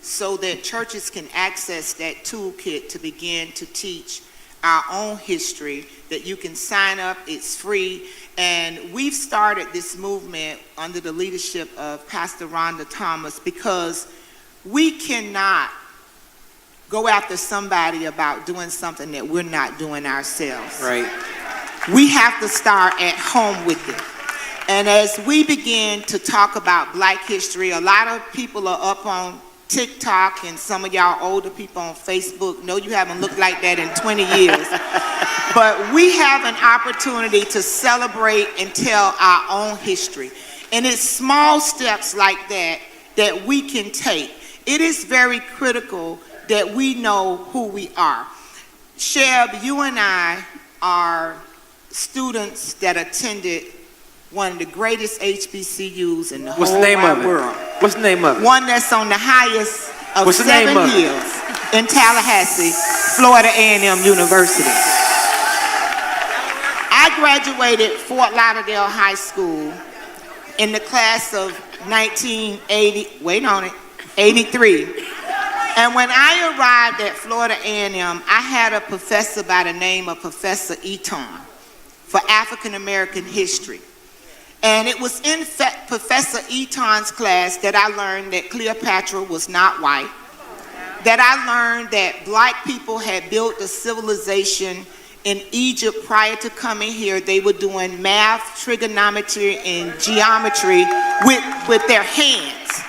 so that churches can access that toolkit to begin to teach our own history, that you can sign up, it's free. And we've started this movement under the leadership of Pastor Rhonda Thomas because we cannot go after somebody about doing something that we're not doing ourselves. Right. We have to start at home with it. And as we begin to talk about Black history, a lot of people are up on TikTok, and some of y'all older people on Facebook. No, you haven't looked like that in 20 years. But we have an opportunity to celebrate and tell our own history. And it's small steps like that that we can take. It is very critical that we know who we are. Sheb, you and I are students that attended one of the greatest HBCUs in the whole wide world. What's the name of it? One that's on the highest of What's the 7 name of it? hills in Tallahassee, Florida A&M University. I graduated Fort Lauderdale High School in the class of 83. And when I arrived at Florida A&M, I had a professor by the name of Professor Eaton for African American history. And it was in Professor Eaton's class that I learned that Cleopatra was not white, that I learned that Black people had built a civilization in Egypt prior to coming here. They were doing math, trigonometry, and geometry with their hands.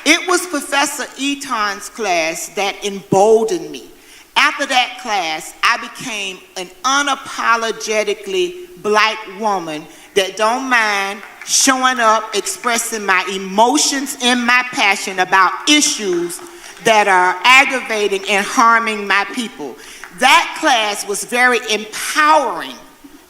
It was Professor Eaton's class that emboldened me. After that class, I became an unapologetically Black woman that don't mind showing up, expressing my emotions and my passion about issues that are aggravating and harming my people. That class was very empowering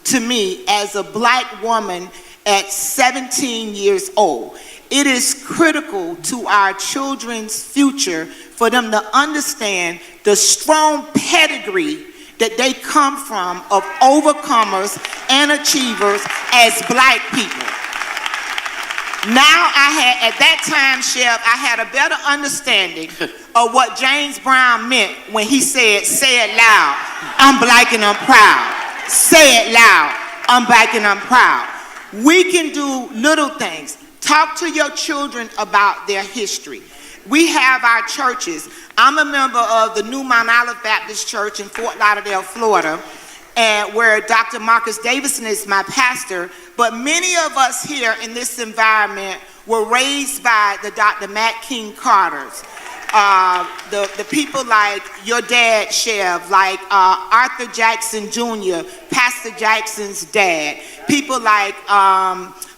to me as a Black woman at 17 years old. It is critical to our children's future for them to understand the strong pedigree that they come from of overcomers and achievers as Black people. Now at that time, Shep, I had a better understanding of what James Brown meant when he said, "Say it loud, I'm Black and I'm proud. Say it loud, I'm Black and I'm proud." We can do little things. Talk to your children about their history. We have our churches. I'm a member of the New Mount Olive Baptist Church in Fort Lauderdale, Florida, and where Dr. Marcus Davison is my pastor. But many of us here in this environment were raised by the Dr. Matt King Carters. The people like your dad, Chev, like Arthur Jackson Jr., Pastor Jackson's dad, people like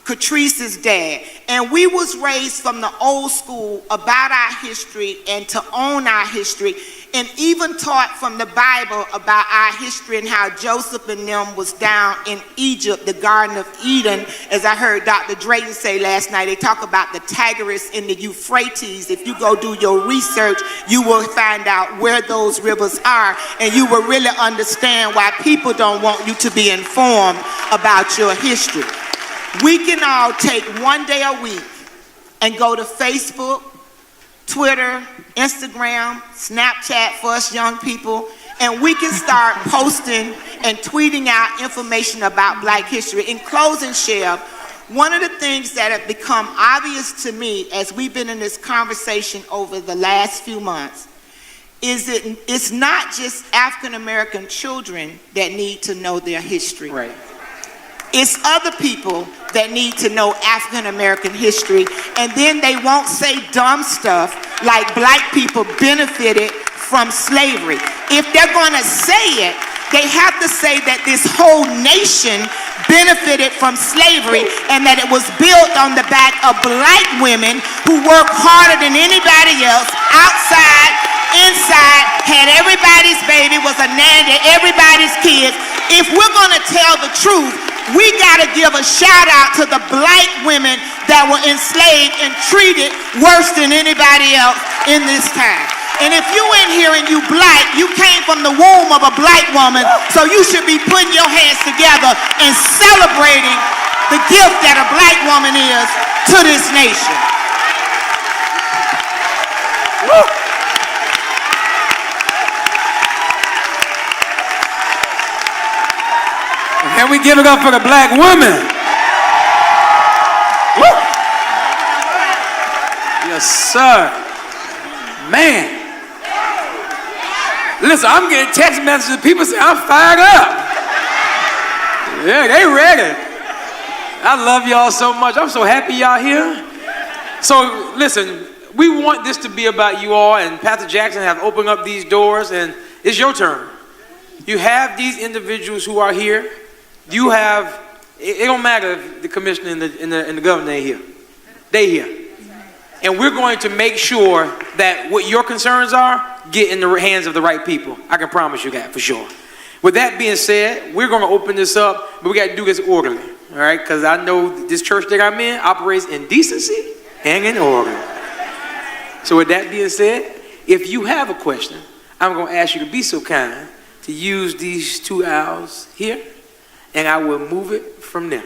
Catrice's dad. And we was raised from the old school about our history and to own our history, and even taught from the Bible about our history and how Joseph and them was down in Egypt, the Garden of Eden. As I heard Dr. Drayton say last night, they talk about the Tigris and the Euphrates. If you go do your research, you will find out where those rivers are, and you will really understand why people don't want you to be informed about your history. We can all take one day a week and go to Facebook, Twitter, Instagram, Snapchat for us young people, and we can start posting and tweeting out information about Black history. In closing, Shep, one of the things that have become obvious to me as we've been in this conversation over the last few months is that it's not just African American children that need to know their history. Right. It's other people that need to know African American history, and then they won't say dumb stuff like black people benefited from slavery. If they're gonna say it, they have to say that this whole nation benefited from slavery and that it was built on the back of black women who worked harder than anybody else, outside, inside, had everybody's baby, was a nanny to everybody's kids. If we're gonna tell the truth, we gotta give a shout out to the black women that were enslaved and treated worse than anybody else in this time. And if you in here and you black, you came from the womb of a black woman, so you should be putting your hands together and celebrating the gift that a black woman is to this nation. Woo! And we give it up for the black woman. Woo! Yes, sir. Man. Listen, I'm getting text messages. People say I'm fired up. Yeah, they ready. I love y'all so much. I'm so happy y'all here. So listen, we want this to be about you all, and Pastor Jackson have opened up these doors, and it's your turn. You have these individuals who are here. You have, it don't matter if the commissioner and the governor ain't here. They here. And we're going to make sure that what your concerns are get in the hands of the right people. I can promise you that for sure. With that being said, we're going to open this up, but we got to do this orderly, all right? Because I know this church that I'm in operates in decency and in order. So with that being said, if you have a question, I'm going to ask you to be so kind to use these 2 aisles here, and I will move it from there.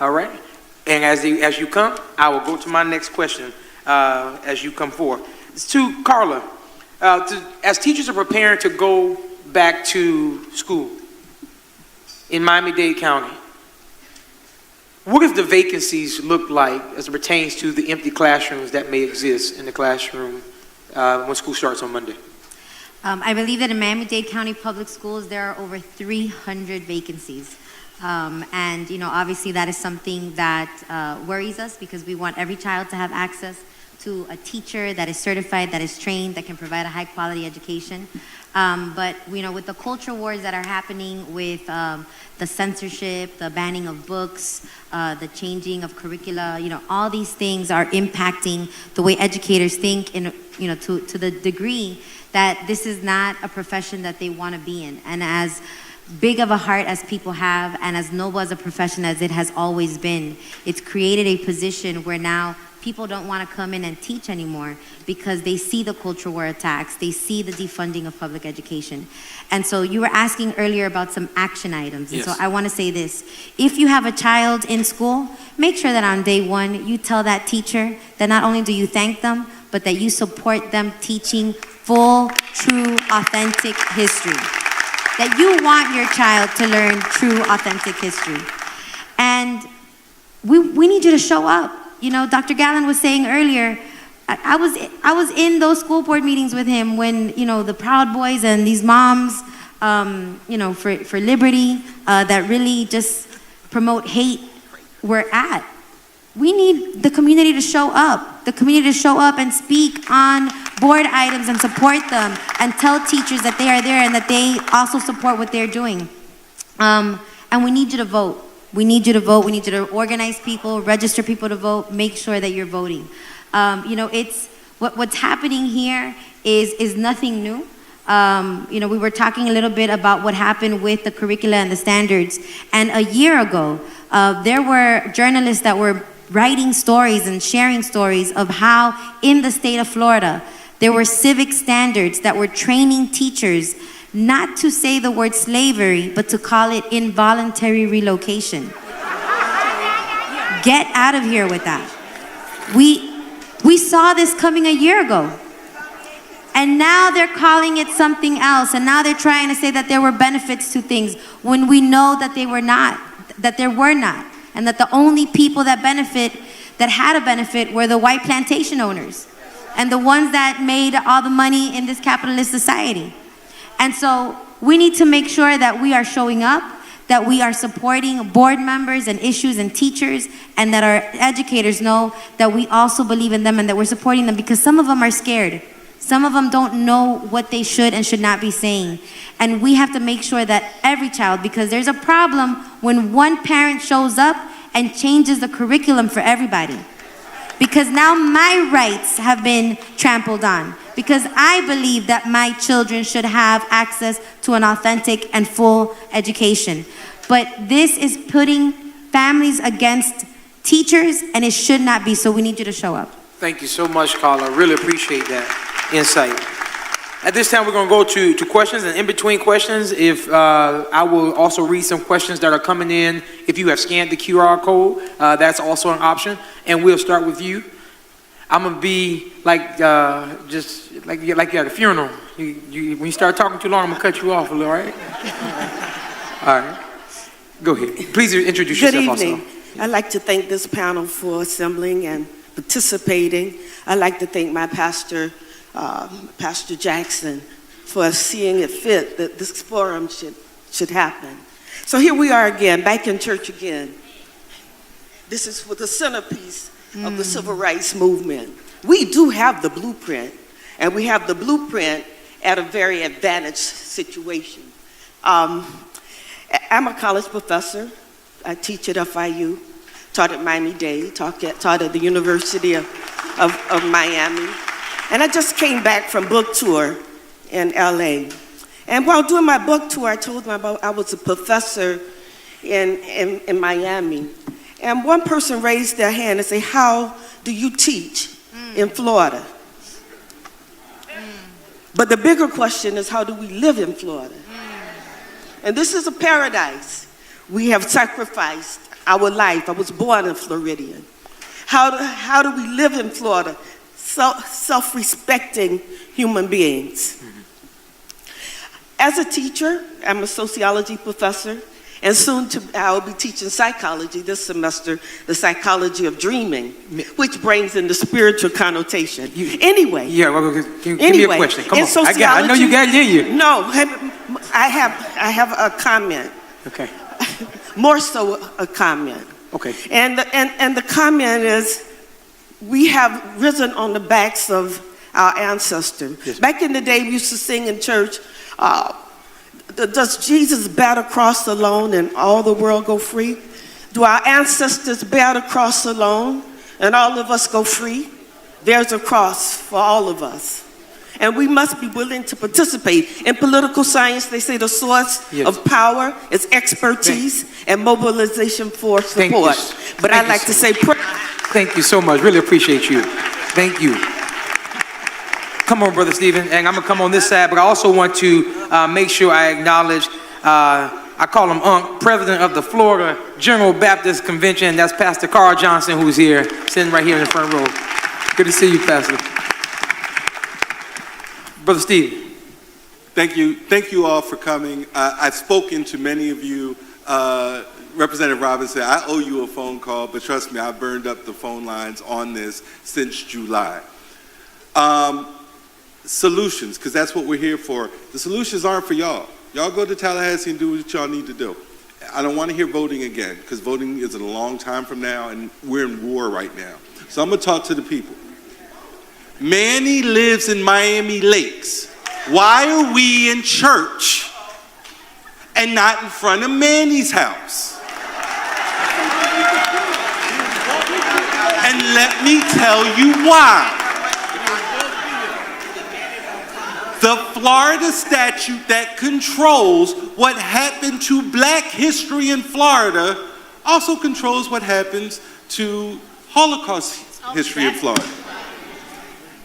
All right? And as you come, I will go to my next question as you come forward. It's to Carla. As teachers are preparing to go back to school in Miami-Dade County, what does the vacancies look like as it pertains to the empty classrooms that may exist in the classroom when school starts on Monday? I believe that in Miami-Dade County Public Schools, there are over 300 vacancies. And, you know, obviously that is something that worries us because we want every child to have access to a teacher that is certified, that is trained, that can provide a high-quality education. But, you know, with the culture wars that are happening with the censorship, the banning of books, the changing of curricula, you know, all these things are impacting the way educators think, in, you know, to the degree that this is not a profession that they want to be in. And as big of a heart as people have, and as noble as a profession as it has always been, it's created a position where now people don't want to come in and teach anymore because they see the culture war attacks, they see the defunding of public education. And so you were asking earlier about some action items. And Yes. so I want to say this. If you have a child in school, make sure that on day one, you tell that teacher that not only do you thank them, but that you support them teaching full, true, authentic history. That you want your child to learn true, authentic history. And we need you to show up. You know, Dr. Gallen was saying earlier, I was in those school board meetings with him when, you know, the Proud Boys and these moms, you know, for liberty, that really just promote hate were at. We need the community to show up. The community to show up and speak on board items and support them and tell teachers that they are there and that they also support what they're doing. And we need you to vote. We need you to vote. We need you to organize people, register people to vote, make sure that you're voting. You know, it's what's happening here is nothing new. You know, we were talking a little bit about what happened with the curricula and the standards. And a year ago, there were journalists that were writing stories and sharing stories of how in the state of Florida, there were civic standards that were training teachers not to say the word slavery, but to call it involuntary relocation. Get out of here with that. We saw this coming a year ago. And now they're calling it something else. And now they're trying to say that there were benefits to things when we know that they were not, that there were not. And that the only people that had a benefit were the white plantation owners and the ones that made all the money in this capitalist society. And so we need to make sure that we are showing up, that we are supporting board members and issues and teachers, and that our educators know that we also believe in them and that we're supporting them, because some of them are scared. Some of them don't know what they should and should not be saying. And we have to make sure that every child, because there's a problem when one parent shows up and changes the curriculum for everybody. Because now my rights have been trampled on. Because I believe that my children should have access to an authentic and full education. But this is putting families against teachers, and it should not be, so we need you to show up. Thank you so much, Carla. Really appreciate that insight. At this time, we're going to go to questions, and in between questions, if I will also read some questions that are coming in. If you have scanned the QR code, that's also an option, and we'll start with you. I'm going to be like, just like you're at a funeral. When you start talking too long, I'm going to cut you off a little, all right? All right. Go ahead. Please introduce yourself also. Good evening. I'd like to thank this panel for assembling and participating. I'd like to thank my pastor, Pastor Jackson, for seeing it fit that this forum should happen. So here we are again, back in church again. This is for the centerpiece of the civil rights movement. We do have the blueprint, and we have the blueprint at a very advantaged situation. I'm a college professor. I teach at FIU, taught at Miami-Dade, taught at the University of Miami. And I just came back from book tour in LA. And while doing my book tour, I told them I was a professor in Miami. And one person raised their hand and said, "How do you teach in Florida?" But the bigger question is, how do we live in Florida? And this is a paradise. We have sacrificed our life. I was born in Floridian. How do we live in Florida? Self-respecting human beings. As a teacher, I'm a sociology professor, and soon I'll be teaching psychology this semester, the psychology of dreaming, which brings in the spiritual connotation. Anyway. Yeah, well, give me a question. Come on. I know you got it in you. No, I have a comment. Okay. More so a comment. Okay. And the comment is, we have risen on the backs of our ancestors. Yes. Back in the day, we used to sing in church, does Jesus bear the cross alone and all the world go free? Do our ancestors bear the cross alone and all of us go free? There's a cross for all of us. And we must be willing to participate. In political science, they say the source of power is expertise and mobilization for support. But I'd like to say thank you so much. Really appreciate you. Thank you. Come on, Brother Stephen. And I'm going to come on this side, but I also want to make sure I acknowledge, I call him Unc, President of the Florida General Baptist Convention. That's Pastor Carl Johnson, who's here, sitting right here in the front row. Good to see you, Pastor. Brother Steve. Thank you. Thank you all for coming. I've spoken to many of you. Representative Robinson, I owe you a phone call, but trust me, I've burned up the phone lines on this since July. Solutions, because that's what we're here for. The solutions aren't for y'all. Y'all go to Tallahassee and do what y'all need to do. I don't want to hear voting again, because voting is in a long time from now, and we're in war right now. So I'm going to talk to the people. Manny lives in Miami Lakes. Why are we in church and not in front of Manny's house? And let me tell you why. The Florida statute that controls what happened to Black history in Florida also controls what happens to Holocaust history in Florida.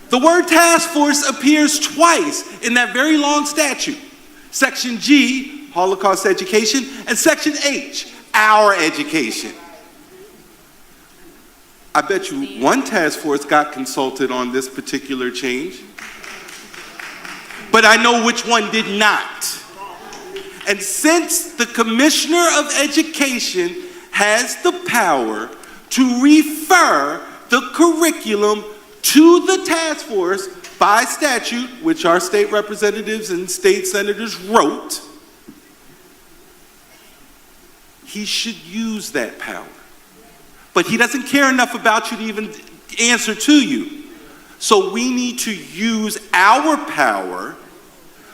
The word task force appears twice in that very long statute. Section G, Holocaust education, and Section H, our education. I bet you one task force got consulted on this particular change, but I know which one did not. And since the Commissioner of Education has the power to refer the curriculum to the task force by statute, which our state representatives and state senators wrote, he should use that power. But he doesn't care enough about you to even answer to you. So we need to use our power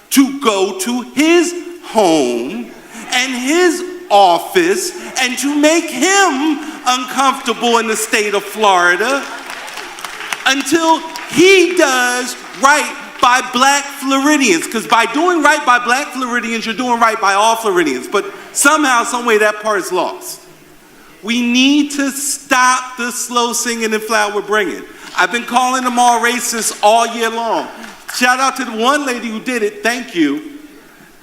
to go to his home and his office and to make him uncomfortable in the state of Florida until he does right by black Floridians. Because by doing right by black Floridians, you're doing right by all Floridians. But somehow, some way, that part is lost. We need to stop the slow singing and flower bringing. I've been calling them all racist all year long. Shout out to the one lady who did it, thank you.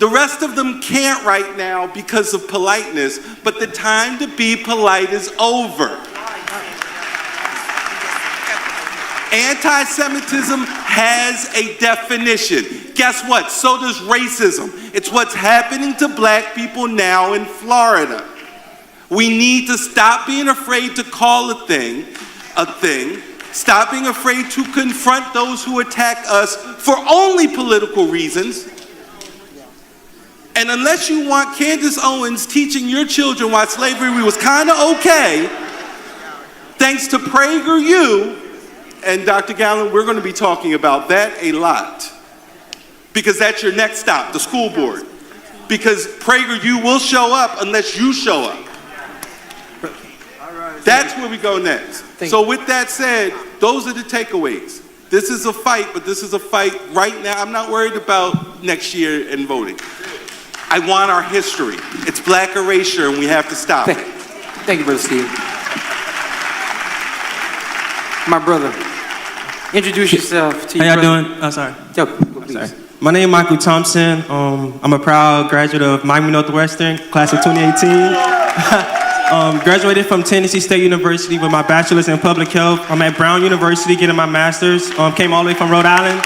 The rest of them can't right now because of politeness, but the time to be polite is over. Anti-Semitism has a definition. Guess what? So does racism. It's what's happening to black people now in Florida. We need to stop being afraid to call a thing. Stop being afraid to confront those who attack us for only political reasons. And unless you want Candace Owens teaching your children why slavery was kind of okay, thanks to PragerU and Dr. Gallen, we're going to be talking about that a lot. Because that's your next stop, the school board. Because PragerU will show up unless you show up. That's where we go next. So with that said, those are the takeaways. This is a fight, but this is a fight right now. I'm not worried about next year and voting. I want our history. It's black erasure, and we have to stop it. Thank you, Brother Steve. My brother, introduce yourself to your How y'all brother. doing? Oh, sorry. Yo, please. Sorry. My name is Michael Thompson. I'm a proud graduate of Miami Northwestern, class of 2018. Graduated from Tennessee State University with my bachelor's in public health. I'm at Brown University getting my master's. Came all the way from Rhode Island.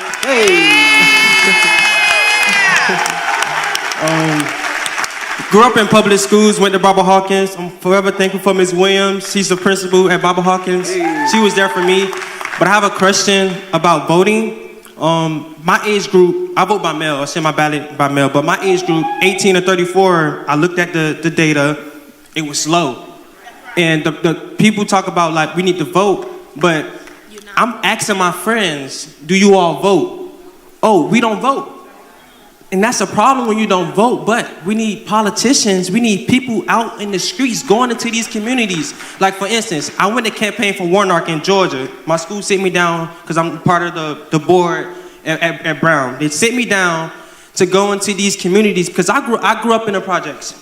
Grew up in public schools, went to Barbara Hawkins. I'm forever thankful for Ms. Williams. She's the principal at Barbara Hawkins. She was there for me. But I have a question about voting. My age group, I vote by mail. I send my ballot by mail. But my age group, 18 to 34, I looked at the data. It was slow. And the people talk about, like, we need to vote. But I'm asking my friends, do you all vote? Oh, we don't vote. And that's a problem when you don't vote, but we need politicians, we need people out in the streets going into these communities. Like, for instance, I went to campaign for Warnock in Georgia. My school sent me down, because I'm part of the board at Brown. They sent me down to go into these communities, because I grew up in the projects.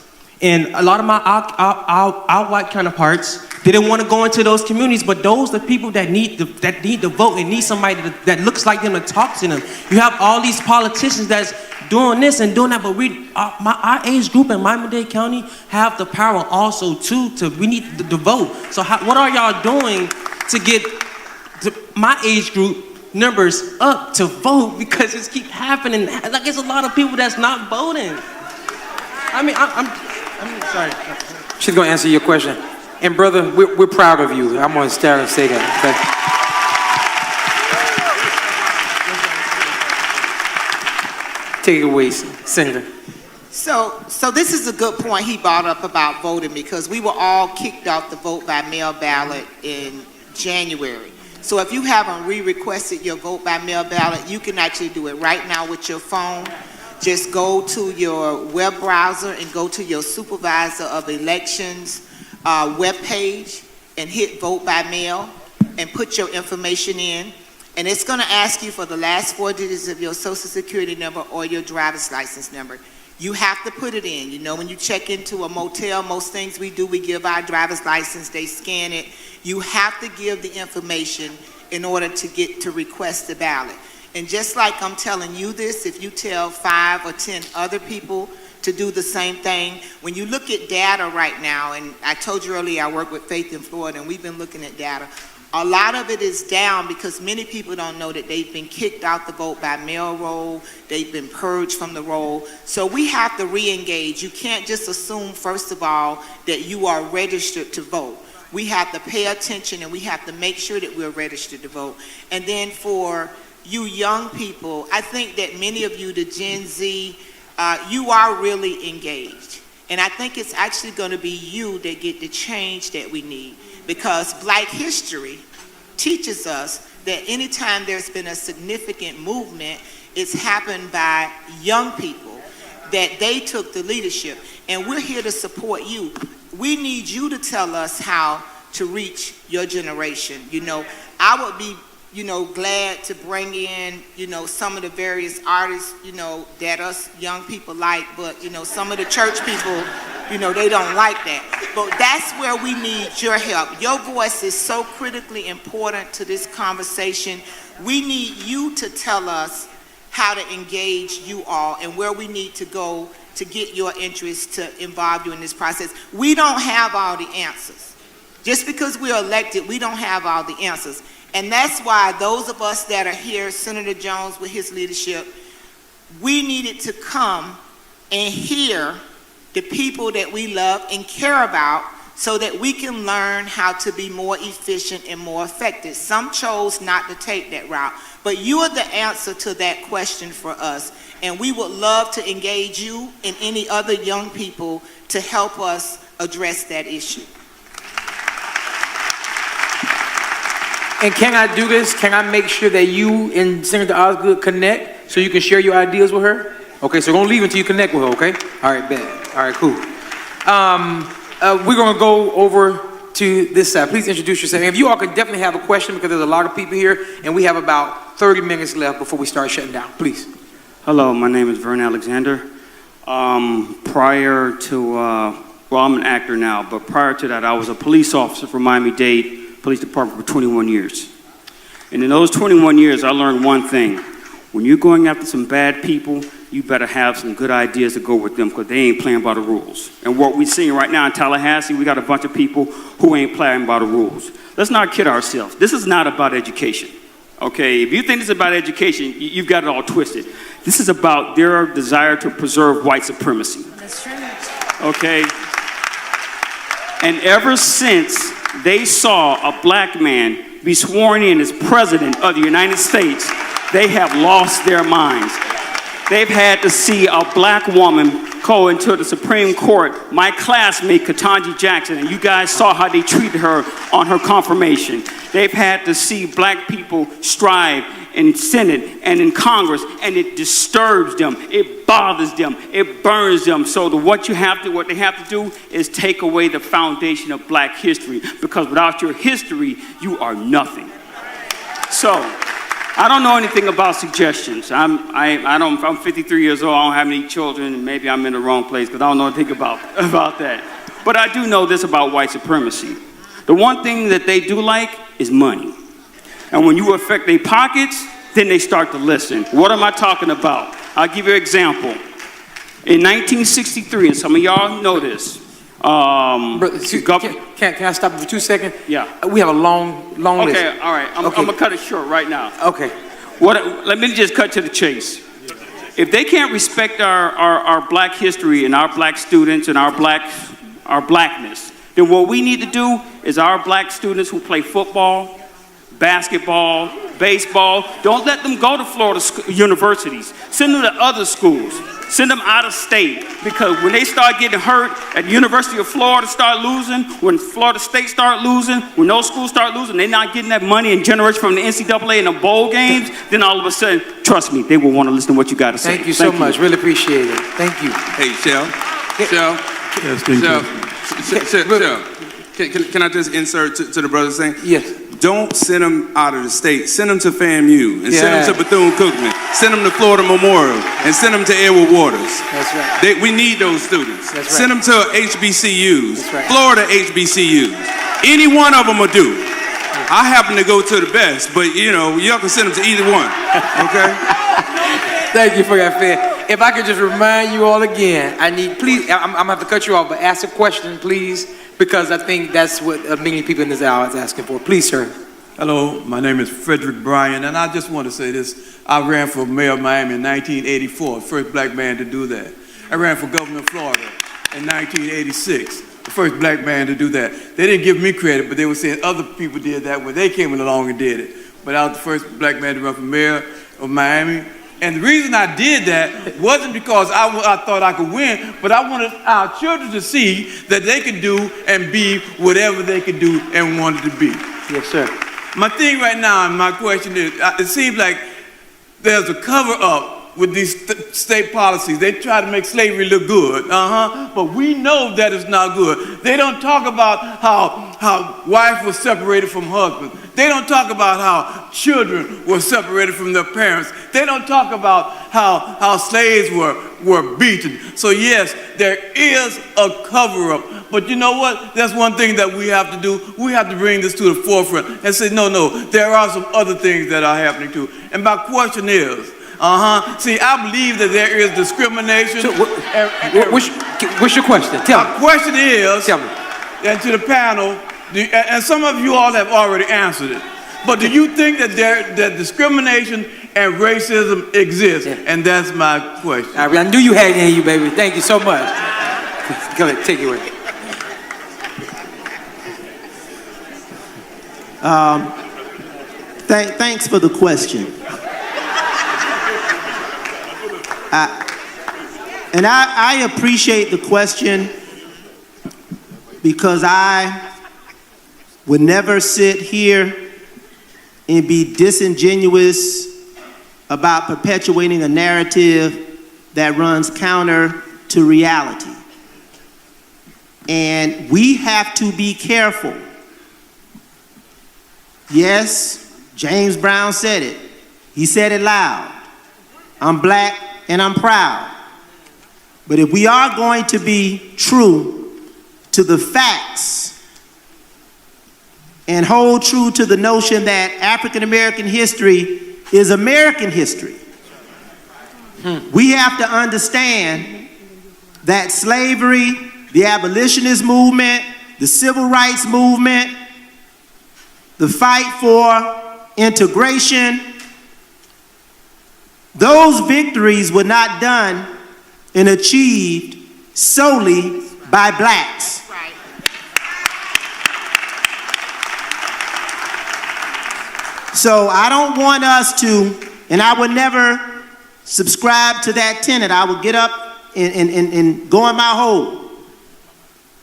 And a lot of my our white counterparts didn't want to go into those communities, but those are the people that need to vote and need somebody that looks like them to talk to them. You have all these politicians that's doing this and doing that, but our age group in Miami-Dade County have the power also too. We need to vote. So what are y'all doing to get my age group numbers up to vote? Because it's keep happening. Like, there's a lot of people that's not voting. I mean, I'm sorry. She's going to answer your question. And brother, we're proud of you. I'm going to start and say that. Okay? Take it away, Senator. So this is a good point he brought up about voting, because we were all kicked off the vote by mail ballot in January. So if you haven't re-requested your vote by mail ballot, you can actually do it right now with your phone. Just go to your web browser and go to your Supervisor of Elections webpage and hit vote by mail and put your information in. And it's going to ask you for the last 4 digits of your social security number or your driver's license number. You have to put it in. You know, when you check into a motel, most things we do, we give our driver's license, they scan it. You have to give the information in order to get to request the ballot. And just like I'm telling you this, if you tell 5 or 10 other people to do the same thing, when you look at data right now, and I told you earlier I work with Faith in Florida, and we've been looking at data, a lot of it is down because many people don't know that they've been kicked out the vote by mail roll, they've been purged from the roll. So we have to re-engage. You can't just assume, first of all, that you are registered to vote. We have to pay attention, and we have to make sure that we're registered to vote. And then for you young people, I think that many of you, the Gen Z, you are really engaged. And I think it's actually going to be you that get the change that we need, because Black history teaches us that anytime there's been a significant movement, it's happened by young people, that they took the leadership. And we're here to support you. We need you to tell us how to reach your generation. You know, I would be, you know, glad to bring in, you know, some of the various artists, you know, that us young people like, but, you know, some of the church people, you know, they don't like that. But that's where we need your help. Your voice is so critically important to this conversation. We need you to tell us how to engage you all and where we need to go to get your interest, to involve you in this process. We don't have all the answers. Just because we're elected, we don't have all the answers. And that's why those of us that are here, Senator Jones with his leadership, we needed to come and hear the people that we love and care about so that we can learn how to be more efficient and more effective. Some chose not to take that route, but you are the answer to that question for us. And we would love to engage you and any other young people to help us address that issue. And can I do this? Can I make sure that you and Senator Osgood connect so you can share your ideas with her? Okay, so don't leave until you connect with her, okay? All right, bet. All right, cool. We're gonna go over to this side. Please introduce yourself. And if you all could definitely have a question, because there's a lot of people here and we have about 30 minutes left before we start shutting down. Please. Hello, my name is Vern Alexander. Prior to, well, I'm an actor now, but prior to that, I was a police officer for Miami-Dade Police Department for 21 years. And in those 21 years, I learned one thing. When you're going after some bad people, you better have some good ideas to go with them, because they ain't playing by the rules. And what we're seeing right now in Tallahassee, we got a bunch of people who ain't playing by the rules. Let's not kid ourselves. This is not about education. Okay, if you think this is about education, you've got it all twisted. This is about their desire to preserve white supremacy. That's true. Okay? And ever since they saw a black man be sworn in as president of the United States, they have lost their minds. They've had to see a black woman go into the Supreme Court, my classmate, Ketanji Jackson, and you guys saw how they treated her on her confirmation. They've had to see black people strive in Senate and in Congress, and it disturbs them, it bothers them, it burns them. So what they have to do is take away the foundation of black history, because without your history, you are nothing. So, I don't know anything about suggestions. I'm 53 years old, I don't have any children, and maybe I'm in the wrong place because I don't know anything about that. But I do know this about white supremacy. The one thing that they do like is money. And when you affect their pockets, then they start to listen. What am I talking about? I'll give you an example. In 1963, and some of y'all know this, Can I stop you for 2 seconds? Yeah. We have a long list. Okay, all right. I'm going to cut it short right now. Okay. Let me just cut to the chase. If they can't respect our black history and our black students and our blackness, then what we need to do is our black students who play football, basketball, baseball, don't let them go to Florida universities. Send them to other schools. Send them out of state, because when they start getting hurt at the University of Florida start losing, when Florida State start losing, when those schools start losing, they're not getting that money and generation from the NCAA and the bowl games, then all of a sudden, trust me, they will want to listen to what you got to say. Thank you so much. Really appreciate it. Thank you. Hey, Shell. Can I just insert to the brother saying? Yes. Don't send them out of the state. Send them to FAMU, and send them to Bethune-Cookman. Send them to Florida Memorial, and send them to Edward Waters. That's right. We need those students. That's right. Send them to HBCUs, That's right. Florida HBCUs. Any one of them will do. I happen to go to the best, but y'all can send them to either one. Okay? Thank you for that, Fair. If I could just remind you all again, please, I'm going to have to cut you off, but ask a question, please, because I think that's what many people in this hour is asking for. Please, sir. Hello, my name is Frederick Bryan, and I just want to say this. I ran for mayor of Miami in 1984, first black man to do that. I ran for governor of Florida in 1986, the first black man to do that. They didn't give me credit, but they were saying other people did that when they came along and did it. But I was the first black man to run for mayor of Miami, And the reason I did that wasn't because I thought I could win, but I wanted our children to see that they could do and be whatever they could do and wanted to be. Yes, sir. My thing right now, and my question is, it seems like there's a cover-up with these state policies. They try to make slavery look good, but we know that it's not good. They don't talk about how wife was separated from husband. They don't talk about how children were separated from their parents. They don't talk about how slaves were beaten. So yes, there is a cover-up. But you know what? That's one thing that we have to do. We have to bring this to the forefront and say, no, there are some other things that are happening too. And my question is, see, I believe that there is discrimination. So, what's your question? Tell me. My question is, Tell me. and to the panel, and some of you all have already answered it, but do you think that that discrimination and racism exist? Yeah. And that's my question. I knew you had it in you, baby. Thank you so much. Go ahead, take it away. Thanks for the question. I appreciate the question because I would never sit here and be disingenuous about perpetuating a narrative that runs counter to reality. And we have to be careful. Yes, James Brown said it. He said it loud. I'm black and I'm proud. But if we are going to be true to the facts and hold true to the notion that African American history is American history, we have to understand that slavery, the abolitionist movement, the civil rights movement, the fight for integration, those victories were not done and achieved solely by blacks. Right. So I don't want us to, and I would never subscribe to that tenet. I would get up and go in my hole.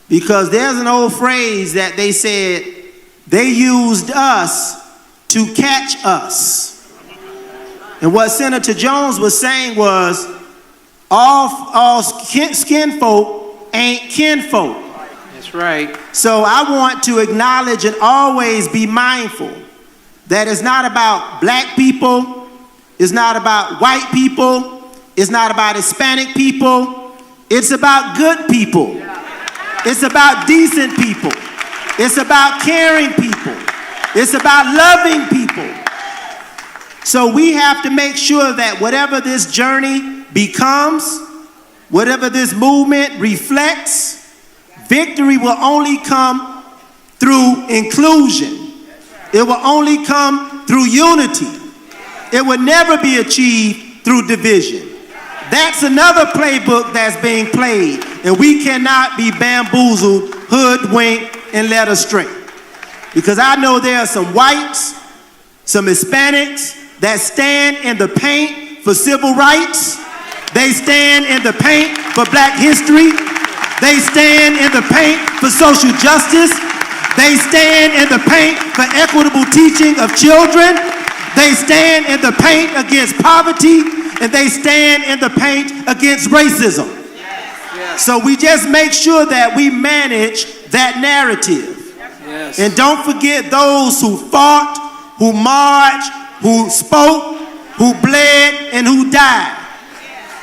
Because there's an old phrase that they said, they used us to catch us. And what Senator Jones was saying was, all skin folk ain't kinfolk. That's right. So I want to acknowledge and always be mindful that it's not about black people, it's not about white people, it's not about Hispanic people, it's about good people. It's about decent people. It's about caring people. It's about loving people. So we have to make sure that whatever this journey becomes, whatever this movement reflects, victory will only come through inclusion. It will only come through unity. It will never be achieved through division. That's another playbook that's being played, and we cannot be bamboozled, hoodwinked, and led astray. Because I know there are some whites, some Hispanics that stand in the paint for civil rights. They stand in the paint for black history. They stand in the paint for social justice. They stand in the paint for equitable teaching of children. They stand in the paint against poverty, and they stand in the paint against racism. So we just make sure that we manage that narrative. Yes. And don't forget those who fought, who marched, who spoke, who bled, and who died.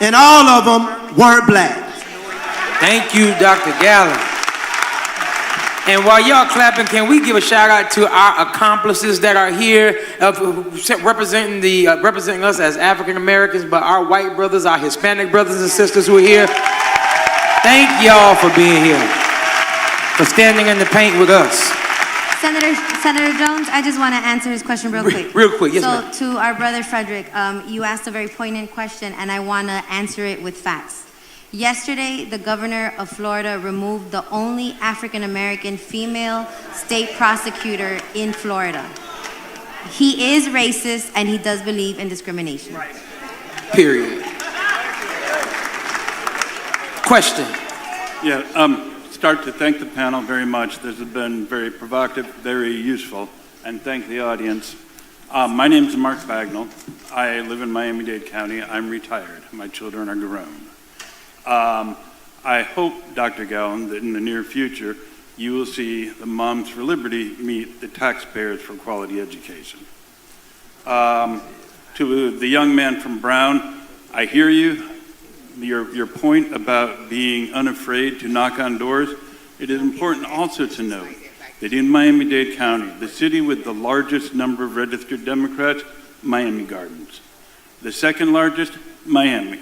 And all of them weren't black. Thank you, Dr. Gallen. And while y'all clapping, can we give a shout out to our accomplices that are here representing us as African Americans, but our white brothers, our Hispanic brothers and sisters who are here. Thank y'all for being here, for standing in the paint with us. Senator Jones, I just want to answer his question real quick. Real quick, yes, ma'am. So to our brother Frederick, you asked a very poignant question, and I want to answer it with facts. Yesterday, the governor of Florida removed the only African-American female state prosecutor in Florida. He is racist, and he does believe in discrimination. period. Question. Yeah, start to thank the panel very much. This has been very provocative, very useful, and thank the audience. My name is Mark Bagnall. I live in Miami-Dade County. I'm retired. My children are grown. I hope, Dr. Gallen, that in the near future, you will see the Moms for Liberty meet the taxpayers for quality education. To the young man from Brown, I hear you. Your point about being unafraid to knock on doors. It is important also to note that in Miami-Dade County, the city with the largest number of registered Democrats, Miami Gardens. The second largest, Miami.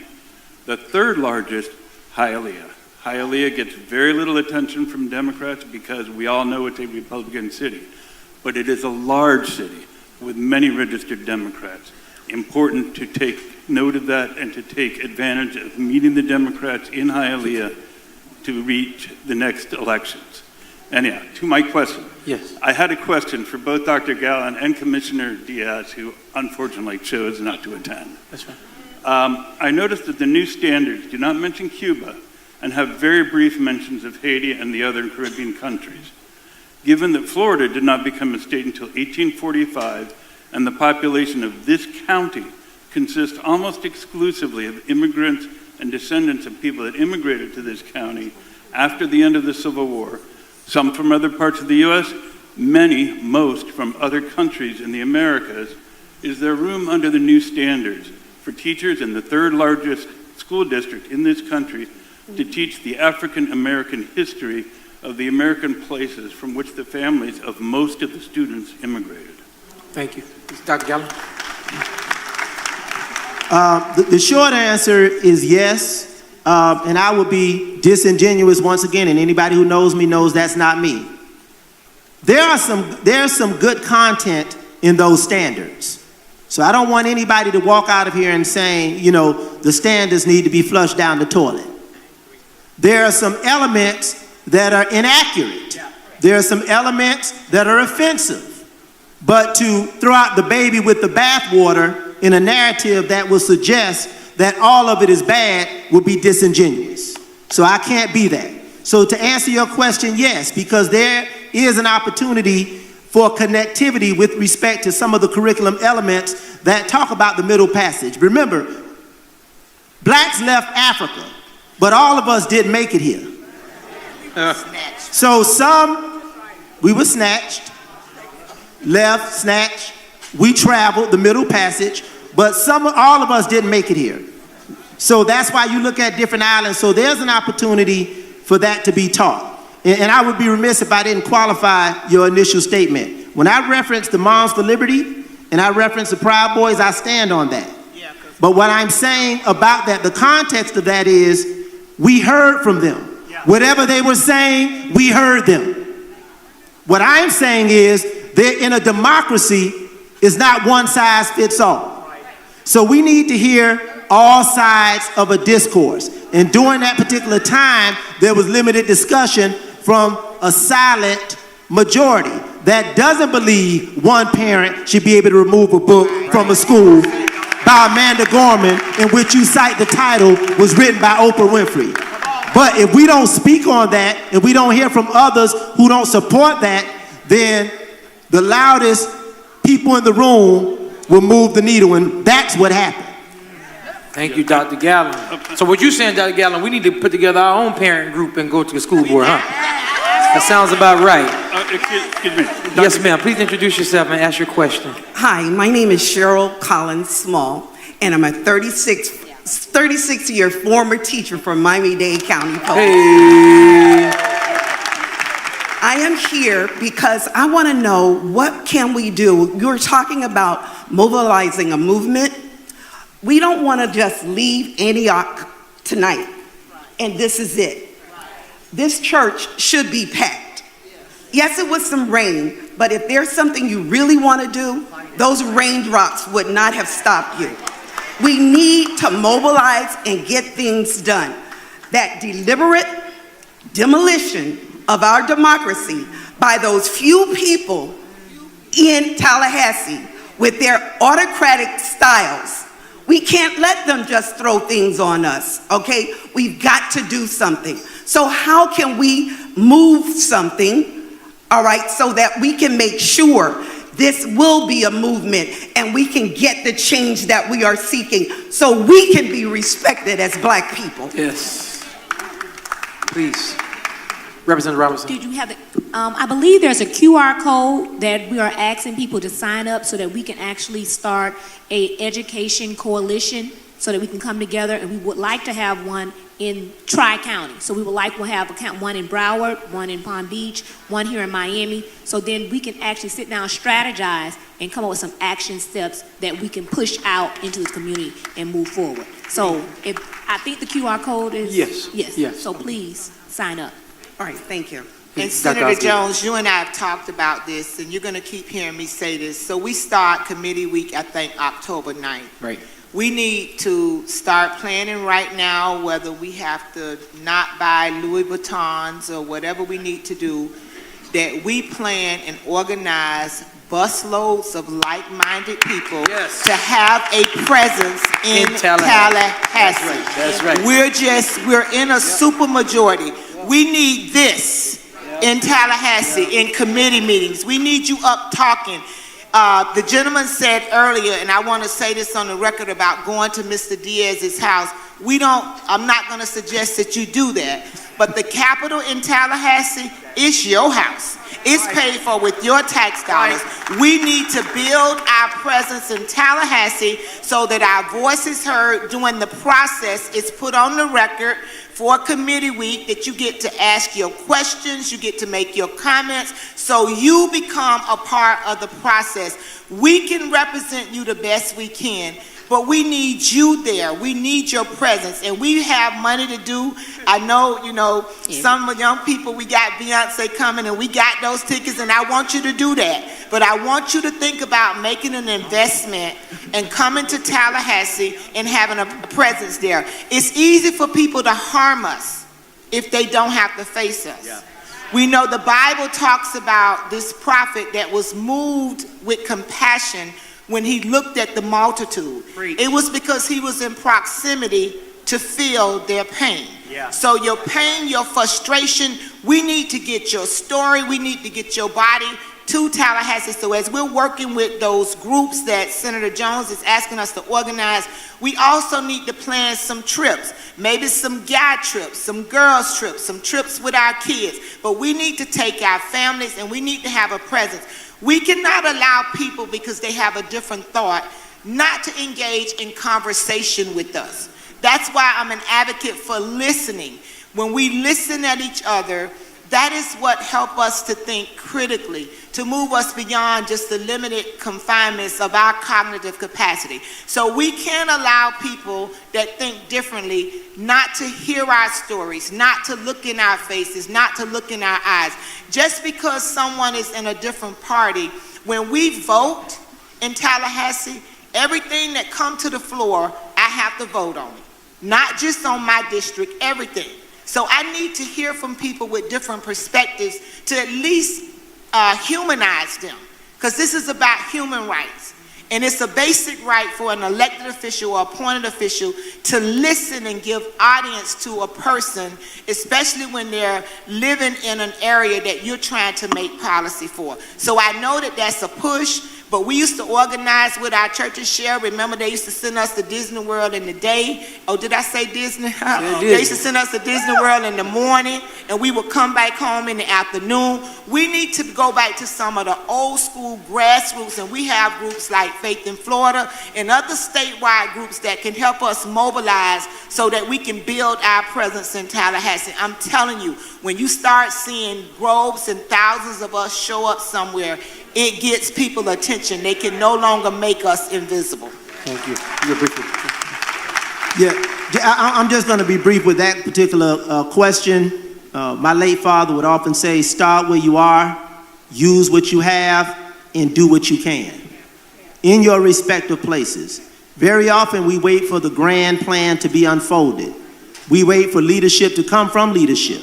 The third largest, Hialeah. Hialeah gets very little attention from Democrats because we all know it's a Republican city. But it is a large city with many registered Democrats. Important to take note of that and to take advantage of meeting the Democrats in Hialeah to reach the next elections. Anyhow, to my question. Yes. I had a question for both Dr. Gallen and Commissioner Diaz, who unfortunately chose not to attend. That's right. I noticed that the new standards do not mention Cuba and have very brief mentions of Haiti and the other Caribbean countries. Given that Florida did not become a state until 1845 and the population of this county consists almost exclusively of immigrants and descendants of people that immigrated to this county after the end of the Civil War, some from other parts of the U.S., most from other countries in the Americas, is there room under the new standards for teachers in the third largest school district in this country to teach the African American history of the American places from which the families of most of the students immigrated? Thank you. Dr. Gallen? The short answer is yes, and I would be disingenuous once again, and anybody who knows me knows that's not me. There's some good content in those standards. So I don't want anybody to walk out of here and saying, you know, the standards need to be flushed down the toilet. There are some elements that are inaccurate. There are some elements that are offensive. But to throw out the baby with the bathwater in a narrative that will suggest that all of it is bad would be disingenuous. So I can't be that. So to answer your question, yes, because there is an opportunity for connectivity with respect to some of the curriculum elements that talk about the Middle Passage. Remember, blacks left Africa, but all of us didn't make it here. So we were snatched, left, snatched, we traveled the Middle Passage, but all of us didn't make it here. So that's why you look at different islands. So there's an opportunity for that to be taught. And I would be remiss if I didn't qualify your initial statement. When I reference the Moms for Liberty and I reference the Proud Boys, I stand on that. But what I'm saying about that, the context of that is we heard from them. Whatever they were saying, we heard them. What I'm saying is that in a democracy, it's not one size fits all. So we need to hear all sides of a discourse. And during that particular time, there was limited discussion from a silent majority that doesn't believe one parent should be able to remove a book from a school by Amanda Gorman, in which you cite the title was written by Oprah Winfrey. But if we don't speak on that, and we don't hear from others who don't support that, then the loudest people in the room will move the needle, and that's what happened. Thank you, Dr. Gallen. So what you're saying, Dr. Gallen, we need to put together our own parent group and go to the school board, huh? That sounds about right. Excuse me. Yes, ma'am. Please introduce yourself and ask your question. Hi, my name is Cheryl Collins Small, and I'm a 36-year former teacher from Miami-Dade County Public. Hey. I am here because I want to know, what can we do? You're talking about mobilizing a movement. We don't want to just leave Antioch tonight, and this is it. This church should be packed. Yes, it was some rain, but if there's something you really want to do, those raindrops would not have stopped you. We need to mobilize and get things done. That deliberate demolition of our democracy by those few people in Tallahassee with their autocratic styles We can't let them just throw things on us, okay? We've got to do something. So how can we move something, all right, so that we can make sure this will be a movement and we can get the change that we are seeking so we can be respected as Black people? Yes. Please. Representative Robinson. Did you have it? I believe there's a QR code that we are asking people to sign up so that we can actually start a education coalition so that we can come together, and we would like to have one in Tri-County. So we would like to have one in Broward, one in Palm Beach, one here in Miami, so then we can actually sit down, strategize, and come up with some action steps that we can push out into the community and move forward. So I think the QR code is... Yes. So please sign up. All right, thank you. And Senator Jones, you and I have talked about this, and you're going to keep hearing me say this. So we start committee week, I think, October 9th. Right. We need to start planning right now whether we have to not buy Louis Vuittons or whatever we need to do, that we plan and organize busloads of like-minded people to have a presence in Tallahassee. That's right. We're in a super majority. We need this in Tallahassee, in committee meetings. We need you up talking. The gentleman said earlier, and I want to say this on the record about going to Mr. Diaz's house. I'm not going to suggest that you do that, but the Capitol in Tallahassee is your house. It's paid for with your tax dollars. We need to build our presence in Tallahassee so that our voice is heard during the process. It's put on the record for committee week that you get to ask your questions, you get to make your comments, so you become a part of the process. We can represent you the best we can, but we need you there. We need your presence, and we have money to do. I know, some young people, we got Beyonce coming, and we got those tickets, and I want you to do that. But I want you to think about making an investment and coming to Tallahassee and having a presence there. It's easy for people to harm us if they don't have to face us. Yeah. We know the Bible talks about this prophet that was moved with compassion when he looked at the multitude. It was because he was in proximity to feel their pain. Yeah. So your pain, your frustration, we need to get your story, we need to get your body to Tallahassee. So as we're working with those groups that Senator Jones is asking us to organize, we also need to plan some trips, maybe some guy trips, some girls trips, some trips with our kids. But we need to take our families and we need to have a presence. We cannot allow people, because they have a different thought, not to engage in conversation with us. That's why I'm an advocate for listening. When we listen at each other, that is what helps us to think critically, to move us beyond just the limited confinements of our cognitive capacity. So we can't allow people that think differently not to hear our stories, not to look in our faces, not to look in our eyes. Just because someone is in a different party, when we vote in Tallahassee, everything that comes to the floor, I have to vote on it. Not just on my district, everything. So I need to hear from people with different perspectives to at least humanize them, because this is about human rights. And it's a basic right for an elected official or appointed official to listen and give audience to a person, especially when they're living in an area that you're trying to make policy for. So I know that that's a push, but we used to organize with our churches share. Remember, they used to send us to Disney World in the day. Oh, did I say Disney? They used to send us to Disney World in the morning, and we would come back home in the afternoon. We need to go back to some of the old school grassroots, and we have groups like Faith in Florida and other statewide groups that can help us mobilize so that we can build our presence in Tallahassee. I'm telling you, when you start seeing groves and thousands of us show up somewhere, it gets people attention. They can no longer make us invisible. Thank you. You're briefly. Yeah, I'm just going to be brief with that particular question. My late father would often say, start where you are, use what you have, and do what you can in your respective places. Very often we wait for the grand plan to be unfolded. We wait for leadership to come from leadership.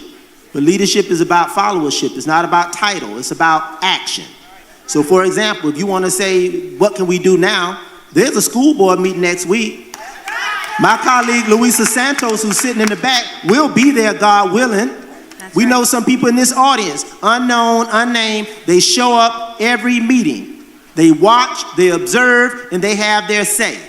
But leadership is about followership. It's not about title. It's about action. So for example, if you want to say, what can we do now? There's a school board meeting next week. My colleague Luisa Santos, who's sitting in the back, will be there, God willing. We know some people in this audience, unknown, unnamed, they show up every meeting. They watch, they observe, and they have their say.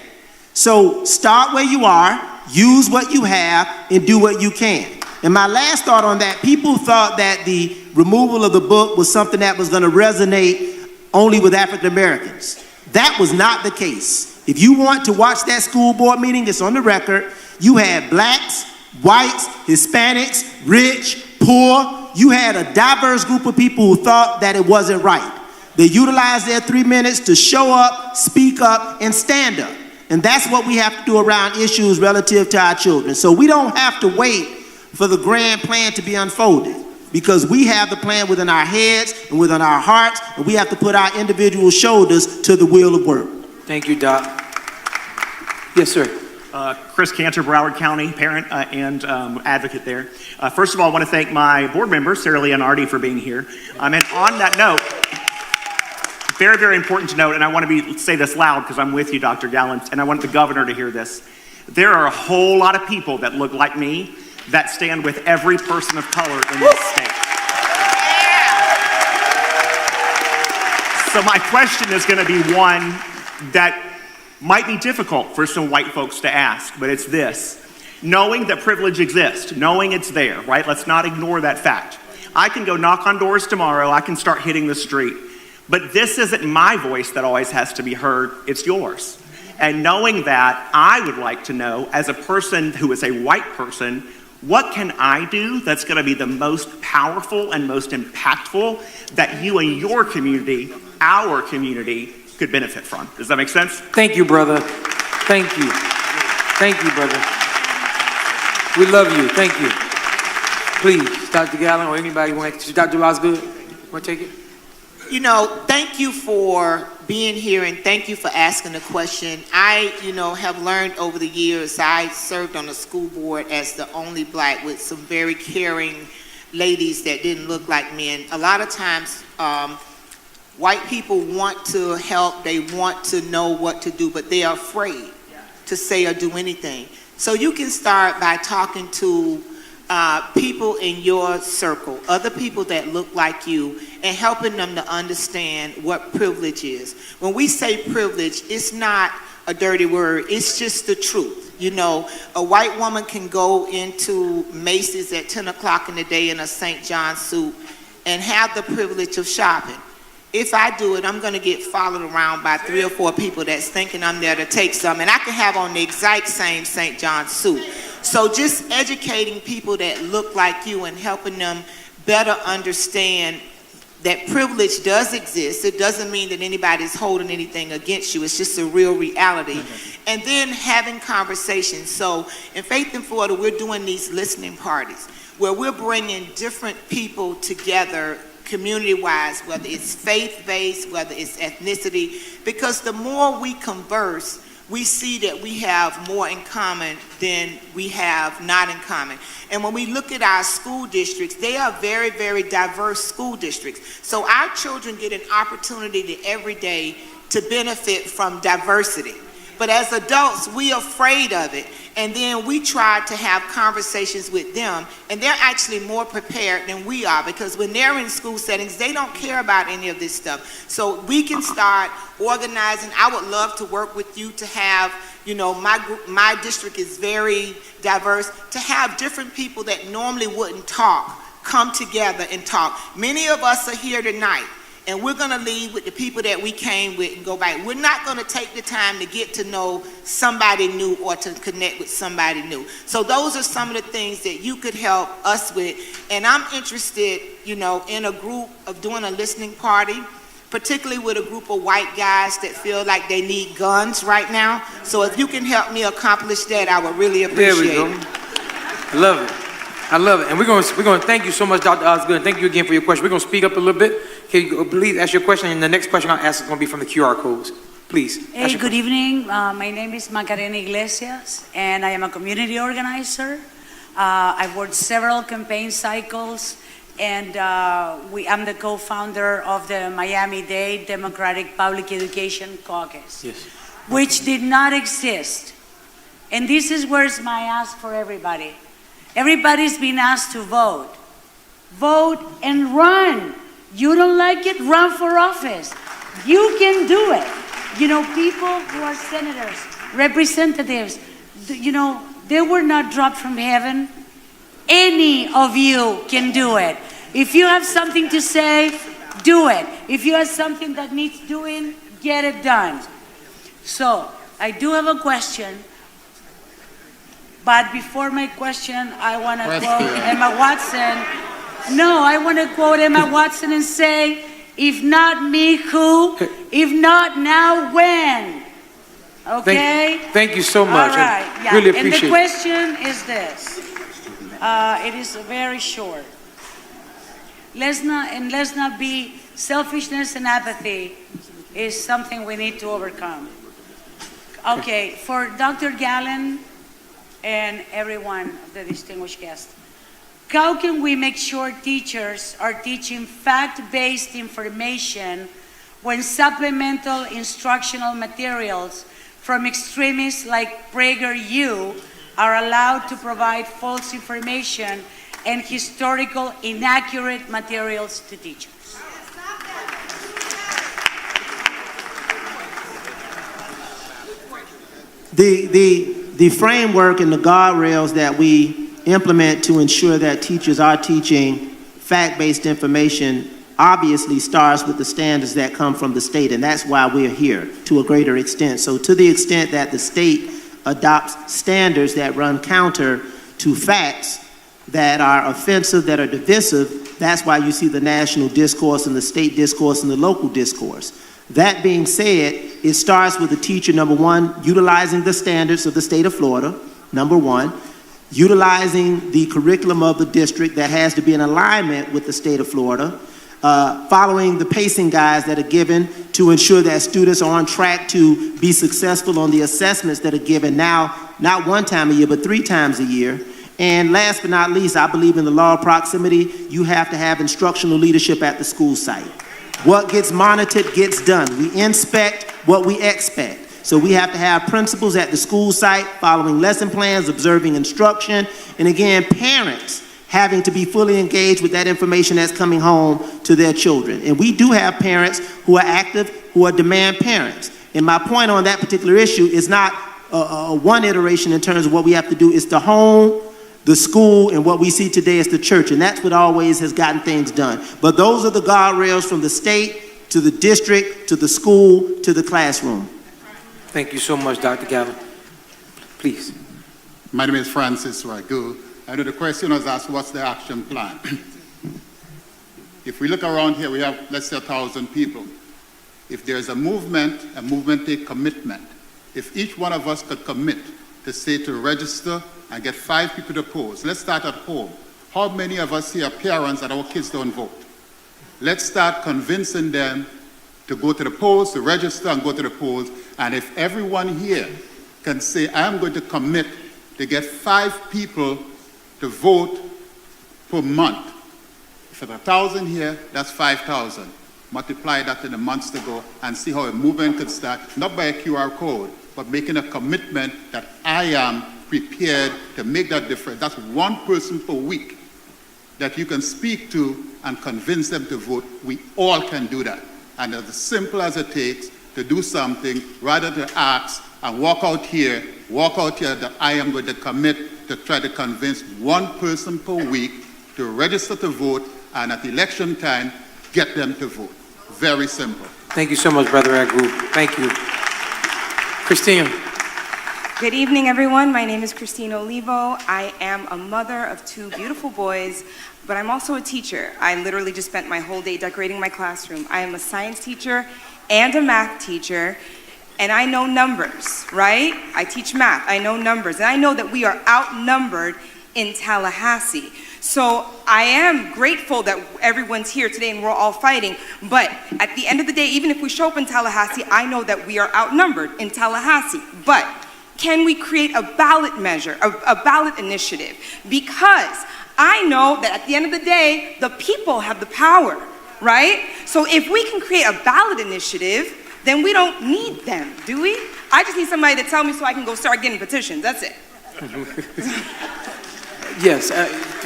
So start where you are, use what you have, and do what you can. And my last thought on that, people thought that the removal of the book was something that was going to resonate only with African Americans. That was not the case. If you want to watch that school board meeting, it's on the record. You had blacks, whites, Hispanics, rich, poor. You had a diverse group of people who thought that it wasn't right. They utilized their 3 minutes to show up, speak up, and stand up. And that's what we have to do around issues relative to our children. So we don't have to wait for the grand plan to be unfolded, because we have the plan within our heads and within our hearts, and we have to put our individual shoulders to the wheel of work. Thank you, Doc. Yes, sir. Chris Cantor, Broward County, parent and advocate there. First of all, I want to thank my board member, Sarah Leonardi, for being here. And on that note, very, very important to note, and I want to say this loud because I'm with you, Dr. Gallant, and I want the governor to hear this. There are a whole lot of people that look like me that stand with every person of color in this state. So my question is going to be one that might be difficult for some white folks to ask, but it's this. Knowing that privilege exists, knowing it's there, right? Let's not ignore that fact. I can go knock on doors tomorrow, I can start hitting the street, but this isn't my voice that always has to be heard, it's yours. And knowing that, I would like to know, as a person who is a white person, what can I do that's going to be the most powerful and most impactful that you and your community, our community, could benefit from? Does that make sense? Thank you, brother. Thank you. Thank you, brother. We love you. Thank you. Please, Dr. Gallant or anybody want to, Dr. Osgood, want to take it? You know, thank you for being here and thank you for asking the question. I, have learned over the years, I served on the school board as the only black with some very caring ladies that didn't look like me. And a lot of times, white people want to help, they want to know what to do, but they are afraid to say or do anything. So you can start by talking to people in your circle, other people that look like you, and helping them to understand what privilege is. When we say privilege, it's not a dirty word, it's just the truth. A white woman can go into Macy's at 10 o'clock in the day in a St. John suit and have the privilege of shopping. If I do it, I'm going to get followed around by 3 or 4 people that's thinking I'm there to take some, and I can have on the exact same St. John suit. So just educating people that look like you and helping them better understand that privilege does exist. It doesn't mean that anybody's holding anything against you. It's just a real reality. And then having conversations. So in Faith in Florida, we're doing these listening parties where we're bringing different people together community-wise, whether it's faith-based, whether it's ethnicity, because the more we converse, we see that we have more in common than we have not in common. And when we look at our school districts, they are very, very diverse school districts. So our children get an opportunity every day to benefit from diversity. But as adults, we're afraid of it. And then we try to have conversations with them, and they're actually more prepared than we are, because when they're in school settings, they don't care about any of this stuff. So we can start organizing. I would love to work with you to have, my district is very diverse, to have different people that normally wouldn't talk come together and talk. Many of us are here tonight, and we're going to leave with the people that we came with and go back. We're not going to take the time to get to know somebody new or to connect with somebody new. So those are some of the things that you could help us with. And I'm interested, in a group of doing a listening party, particularly with a group of white guys that feel like they need guns right now. So if you can help me accomplish that, I would really appreciate it. There we go. I love it. I love it. And we're going to thank you so much, Dr. Osgood. Thank you again for your question. We're going to speak up a little bit. Can you please ask your question? And the next question I'll ask is going to be from the QR codes. Please. Hey, good evening. My name is Macarena Iglesias, and I am a community organizer. I've worked several campaign cycles, and I'm the co-founder of the Miami-Dade Democratic Public Education Caucus, which did not exist And this is where's my ask for everybody. Everybody's been asked to vote. Vote and run. You don't like it, run for office. You can do it. You know, people who are senators, representatives, you know, they were not dropped from heaven. Any of you can do it. If you have something to say, do it. If you have something that needs doing, get it done. So, I do have a question. But before my question, I want to quote Emma Watson. No, I want to quote Emma Watson and say, if not me, who? If not now, when? Okay? Thank you so much. All right, I yeah. really And appreciate the it. question is this. It is very short. Let's not be selfishness and apathy is something we need to overcome. Okay, for Dr. Gallen and everyone, the distinguished guests, how can we make sure teachers are teaching fact-based information when supplemental instructional materials from extremists like PragerU are allowed to provide false information and historical inaccurate materials to teachers? The framework and the guardrails that we implement to ensure that teachers are teaching fact-based information obviously starts with the standards that come from the state, and that's why we're here to a greater extent. So to the extent that the state adopts standards that run counter to facts that are offensive, that are divisive, that's why you see the national discourse and the state discourse and the local discourse. That being said, it starts with the teacher, number one, utilizing the standards of the state of Florida, number one, utilizing the curriculum of the district that has to be in alignment with the state of Florida, following the pacing guides that are given to ensure that students are on track to be successful on the assessments that are given now, not one time a year, but 3 times a year. And last but not least, I believe in the law of proximity. You have to have instructional leadership at the school site. What gets monitored gets done. We inspect what we expect. So we have to have principals at the school site following lesson plans, observing instruction, and again, parents having to be fully engaged with that information that's coming home to their children. And we do have parents who are active, who are demand parents. And my point on that particular issue is not one iteration in terms of what we have to do. It's the home, the school, and what we see today is the church. And that's what always has gotten things done. But those are the guardrails from the state to the district to the school to the classroom. Thank you so much, Dr. Gallen. Please. My name is Francis Ragu. I know the question was asked, what's the action plan? If we look around here, we have, let's say, 1,000 people. If there's a movement take commitment. If each one of us could commit to say to register and get 5 people to polls. Let's start at home. How many of us here are parents that our kids don't vote? Let's start convincing them to go to the polls, to register and go to the polls. And if everyone here can say, I'm going to commit to get 5 people to vote per month. If it's 1,000 here, that's 5,000. Multiply that in the months to go and see how a movement could start, not by a QR code, but making a commitment that I am prepared to make that difference. That's 1 person per week that you can speak to and convince them to vote. We all can do that. And it's as simple as it takes to do something rather than ask and walk out here that I am going to commit to try to convince 1 person per week to register to vote, and at election time, get them to vote. Very simple. Thank you so much, Brother Ragu. Thank you. Christine. Good evening, everyone. My name is Christine Olivo. I am a mother of 2 beautiful boys, but I'm also a teacher. I literally just spent my whole day decorating my classroom. I am a science teacher and a math teacher, and I know numbers, right? I teach math. I know numbers, and I know that we are outnumbered in Tallahassee. So I am grateful that everyone's here today and we're all fighting, but at the end of the day, even if we show up in Tallahassee, I know that we are outnumbered in Tallahassee. But can we create a ballot measure, a ballot initiative? Because I know that at the end of the day, the people have the power, right? So if we can create a ballot initiative then we don't need them, do we? I just need somebody to tell me so I can go start getting petitions. That's it. Yes.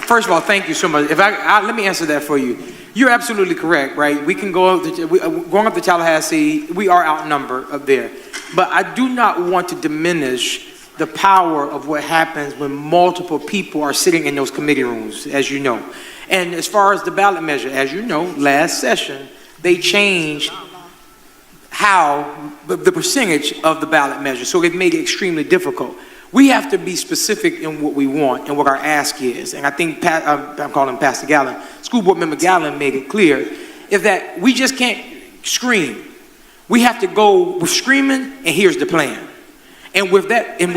First of all, thank you so much. Let me answer that for you. You're absolutely correct, right? We can go up going up to Tallahassee. We are outnumbered up there, but I do not want to diminish the power of what happens when multiple people are sitting in those committee rooms, as you know. And as far as the ballot measure, as you know, last session they changed how the percentage of the ballot measure, so it made it extremely difficult. We have to be specific in what we want and what our ask is. And I think, I'm calling Pastor Gallen, School Board Member Gallen made it clear, is that we just can't scream. We have to go with screaming, and here's the plan. And with that, and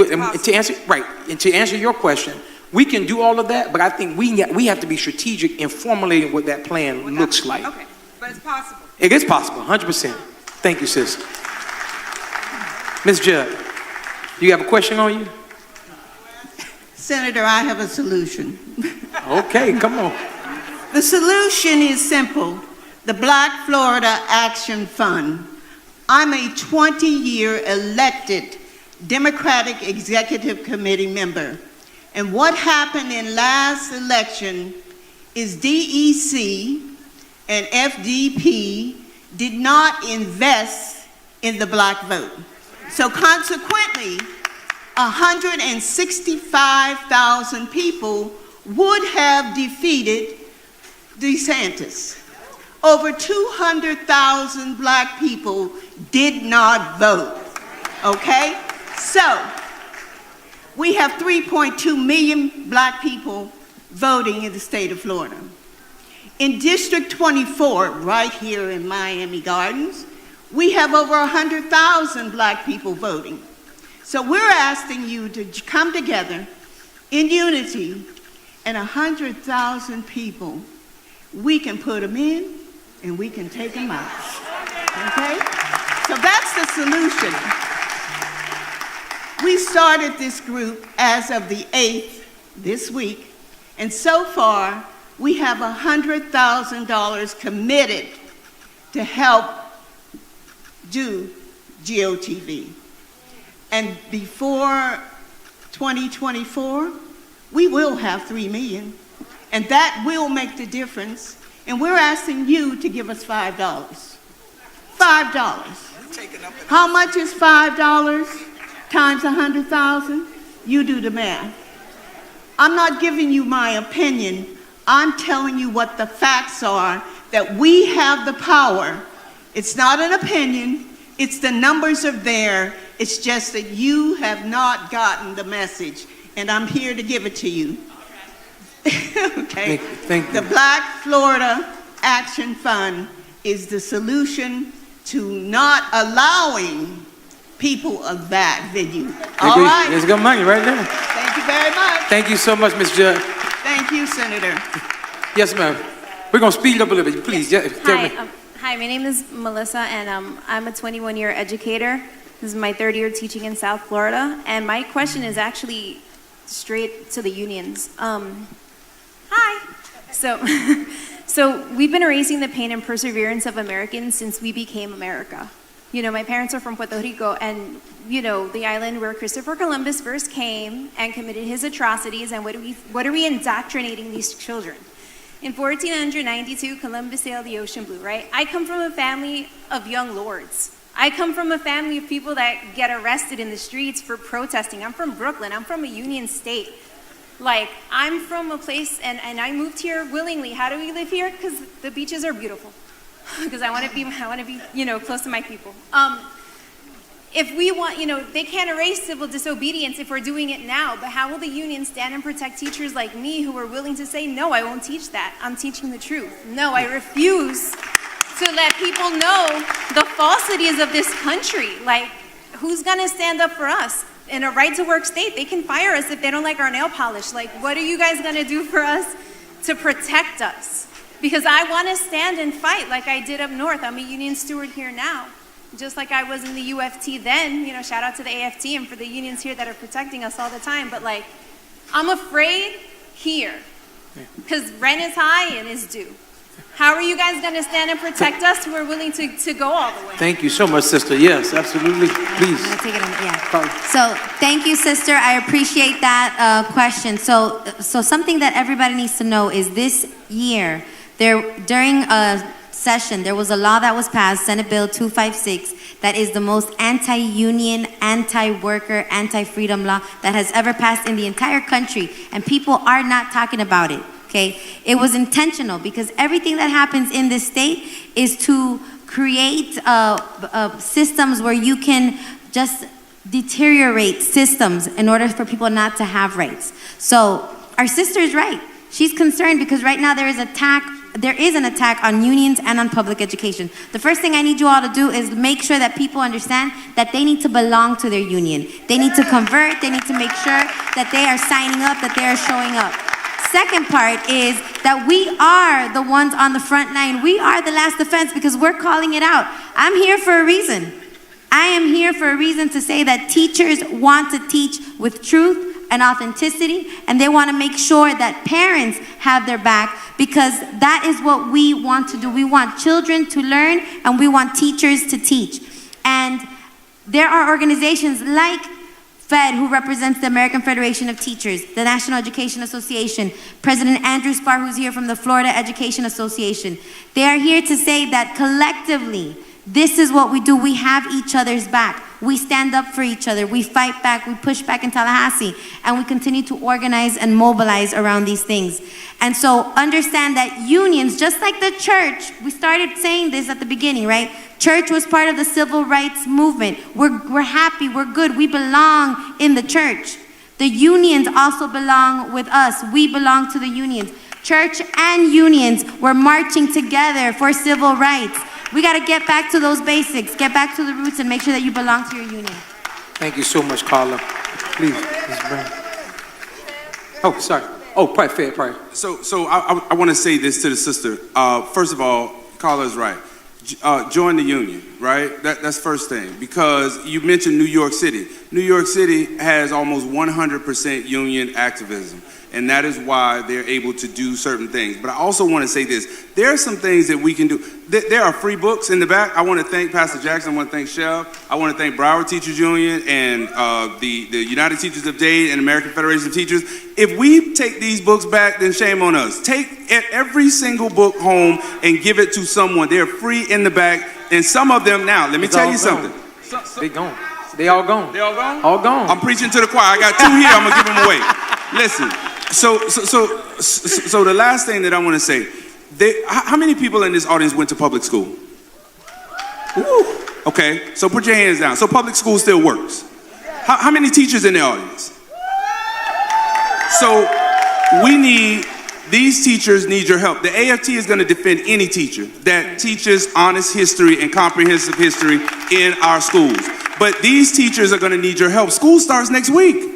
to answer your question, we can do all of that, but I think we have to be strategic in formulating what that plan looks like. Okay, but it's possible. It is possible, 100%. Thank you, sis. Ms. Judd, do you have a question on you? Senator, I have a solution. Okay, come on. The solution is simple. The Black Florida Action Fund. I'm a 20-year elected Democratic Executive Committee member. And what happened in last election is DEC and FDP did not invest in the black vote. So consequently, 165,000 people would have defeated DeSantis. Over 200,000 black people did not vote, okay? So, we have 3.2 million black people voting in the state of Florida. In District 24, right here in Miami Gardens, we have over 100,000 black people voting. So we're asking you to come together in unity, and 100,000 people, we can put them in and we can take them out. Okay? So that's the solution. We started this group as of the 8th this week, and so far we have $100,000 committed to help do GOTV. And before 2024, we will have 3 million, and that will make the difference. And we're asking you to give us $5. $5. How much is $5 times 100,000? You do the math. I'm not giving you my opinion. I'm telling you what the facts are, that we have the power. It's not an opinion. It's the numbers are there. It's just that you have not gotten the message, and I'm here to give it to you. Okay? Thank you. The Black Florida Action Fund is the solution to not allowing people of that venue. All right? There's good money right there. Thank you very much. Thank you so much, Ms. Judd. Thank you, Senator. Yes, ma'am. We're going to speed it up a little bit. Please, tell me. Hi, my name is Melissa, and I'm a 21-year educator. This is my 3rd year teaching in South Florida, and my question is actually straight to the unions. Hi. So we've been erasing the pain and perseverance of Americans since we became America. You know, my parents are from Puerto Rico, and you know, the island where Christopher Columbus first came and committed his atrocities, and what are we indoctrinating these children? In 1492, Columbus sailed the ocean blue, right? I come from a family of young lords. I come from a family of people that get arrested in the streets for protesting. I'm from Brooklyn. I'm from a union state. Like, I'm from a place, and I moved here willingly. How do we live here? Because the beaches are beautiful. Because I want to be, you know, close to my people. If we want, you know, they can't erase civil disobedience if we're doing it now, but how will the union stand and protect teachers like me who are willing to say, no, I won't teach that. I'm teaching the truth. No, I refuse to let people know the falsities of this country. Like, who's gonna stand up for us? In a right-to-work state, they can fire us if they don't like our nail polish. Like, what are you guys gonna do for us to protect us? Because I wanna stand and fight like I did up north. I'm a union steward here now. Just like I was in the UFT then, you know, shout out to the AFT and for the unions here that are protecting us all the time. But like, I'm afraid here because rent is high and is due. How are you guys going to stand and protect us? We're willing to go all the way. Thank you so much, sister. Yes, absolutely. Please. I'm gonna take it on, yeah. So thank you, sister. I appreciate that question. So something that everybody needs to know is this year, during a session, there was a law that was passed, Senate Bill 256, that is the most anti-union, anti-worker, anti-freedom law that has ever passed in the entire country. And people are not talking about it. Okay, it was intentional because everything that happens in this state is to create systems where you can just deteriorate systems in order for people not to have rights. So our sister is right. She's concerned because right now there is an attack on unions and on public education. The first thing I need you all to do is make sure that people understand that they need to belong to their union. They need to convert. They need to make sure that they are signing up, that they are showing up. Second part is that we are the ones on the front line. We are the last defense because we're calling it out. I'm here for a reason. I am here for a reason to say that teachers want to teach with truth and authenticity, and they want to make sure that parents have their back because that is what we want to do. We want children to learn, and we want teachers to teach. And there are organizations like FED, who represents the American Federation of Teachers, the National Education Association, President Andrew Spar, who's here from the Florida Education Association. They are here to say that collectively, this is what we do. We have each other's back. We stand up for each other. We fight back. We push back in Tallahassee. And we continue to organize and mobilize around these things. And so understand that unions, just like the church, we started saying this at the beginning, right? Church was part of the civil rights movement. We're happy. We're good. We belong in the church. The unions also belong with us. We belong to the unions. Church and unions were marching together for civil rights. We got to get back to those basics, get back to the roots, and make sure that you belong to your union. Thank you so much, Carla. Please, Ms. Brown. Oh, sorry. Oh, probably. So I want to say this to the sister. First of all, Carla is right. Join the union, right? That's first thing. Because you mentioned New York City. New York City has almost 100% union activism. And that is why they're able to do certain things. But I also want to say this. There are some things that we can do. There are free books in the back. I want to thank Pastor Jackson. I want to thank Chev. I want to thank Broward Teachers Union and the United Teachers of Dade and American Federation of Teachers. If we take these books back, then shame on us. Take every single book home and give it to someone. They're free in the back. And some of them now, let me tell you something. They gone. They all gone. They all gone? All gone. I'm preaching to the choir. I got 2 here. I'm going to give them away. Listen. So the last thing that I want to say, how many people in this audience went to public school? Woo. Okay, so put your hands down. So public school still works. How many teachers in the audience? So these teachers need your help. The AFT is going to defend any teacher that teaches honest history and comprehensive history in our schools. But these teachers are going to need your help. School starts next week.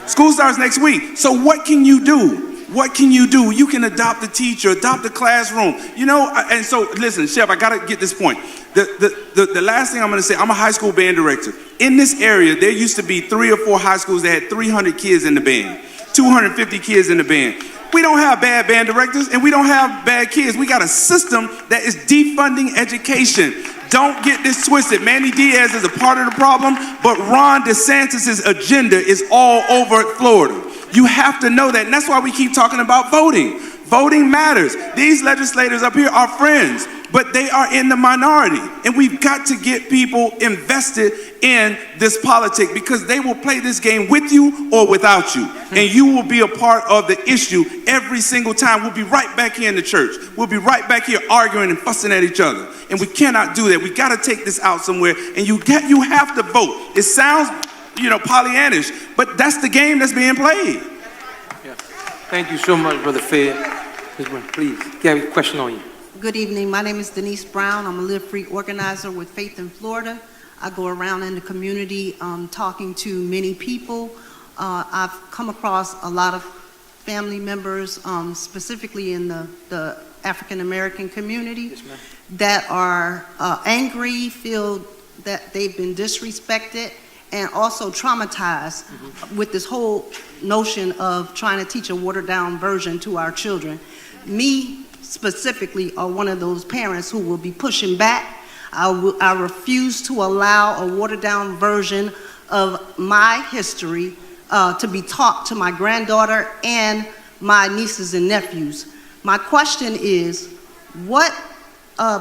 School starts next week. So what can you do? What can you do? You can adopt a teacher, adopt a classroom. You know, and so listen, Chef, I gotta get this point. The last thing I'm gonna say, I'm a high school band director. In this area, there used to be 3 or 4 high schools that had 300 kids in the band, 250 kids in the band. We don't have bad band directors and we don't have bad kids. We got a system that is defunding education. Don't get this twisted. Manny Diaz is a part of the problem, but Ron DeSantis' agenda is all over Florida. You have to know that, and that's why we keep talking about voting. Voting matters. These legislators up here are friends, but they are in the minority, and we've got to get people invested in this politic because they will play this game with you or without you, and you will be a part of the issue every single time. We'll be right back here in the church. We'll be right back here arguing and fussing at each other, and we cannot do that. We got to take this out somewhere, and you have to vote. It sounds, Pollyannish, but that's the game that's being played. Yeah. Thank you so much, Brother Fed. Ms. Brown, please, you have a question on you. Good evening. My name is Denise Brown. I'm a Live Free organizer with Faith in Florida. I go around in the community talking to many people. I've come across a lot of family members, specifically in the African American community, that are angry, feel that they've been disrespected, and also traumatized with this whole notion of trying to teach a watered down version to our children. Me, specifically are one of those parents who will be pushing back. I refuse to allow a watered-down version of my history to be taught to my granddaughter and my nieces and nephews. My question is, what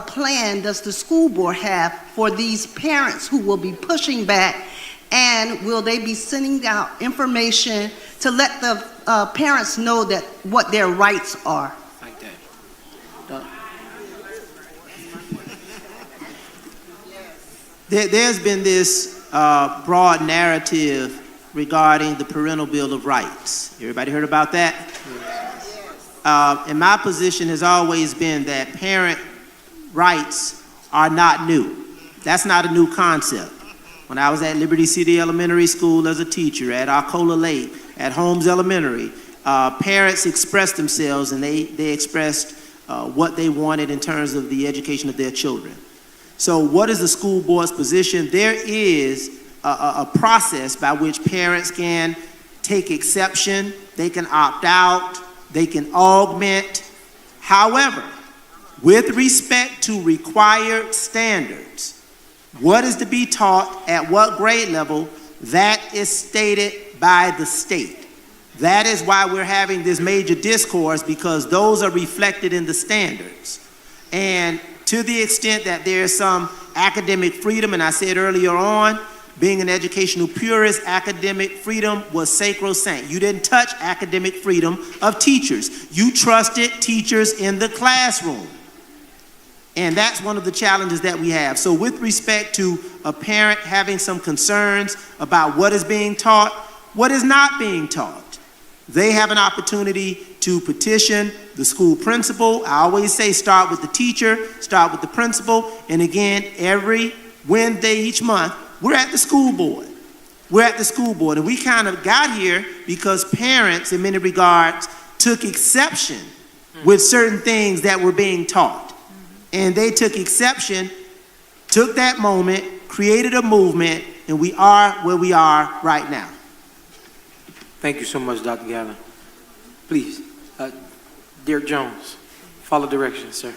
plan does the school board have for these parents who will be pushing back, and will they be sending out information to let the parents know that what their rights are? Like that. There's been this broad narrative regarding the Parental Bill of Rights. Everybody heard about that? And my position has always been that parent rights are not new. That's not a new concept. When I was at Liberty City Elementary School as a teacher, at Arcola Lake, at Holmes Elementary, parents expressed themselves, and they expressed what they wanted in terms of the education of their children. So what is the school board's position? There is a process by which parents can take exception, they can opt out, they can augment. However, with respect to required standards, what is to be taught at what grade level, that is stated by the state. That is why we're having this major discourse, because those are reflected in the standards. And to the extent that there's some academic freedom, and I said earlier on, being an educational purist, academic freedom was sacrosanct. You didn't touch academic freedom of teachers. You trusted teachers in the classroom. And that's one of the challenges that we have. So with respect to a parent having some concerns about what is being taught, what is not being taught, they have an opportunity to petition the school principal. I always say start with the teacher, start with the principal, and again, every Wednesday each month, we're at the school board. We're at the school board, and we kind of got here because parents, in many regards, took exception with certain things that were being taught. And they took exception, took that moment, created a movement, and we are where we are right now. Thank you so much, Dr. Gallen. Please, Derek Jones, follow directions, sir.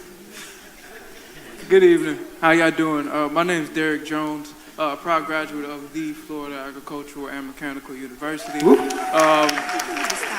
Good evening. How y'all doing? My name is Derek Jones, a proud graduate of the Florida Agricultural and Mechanical University.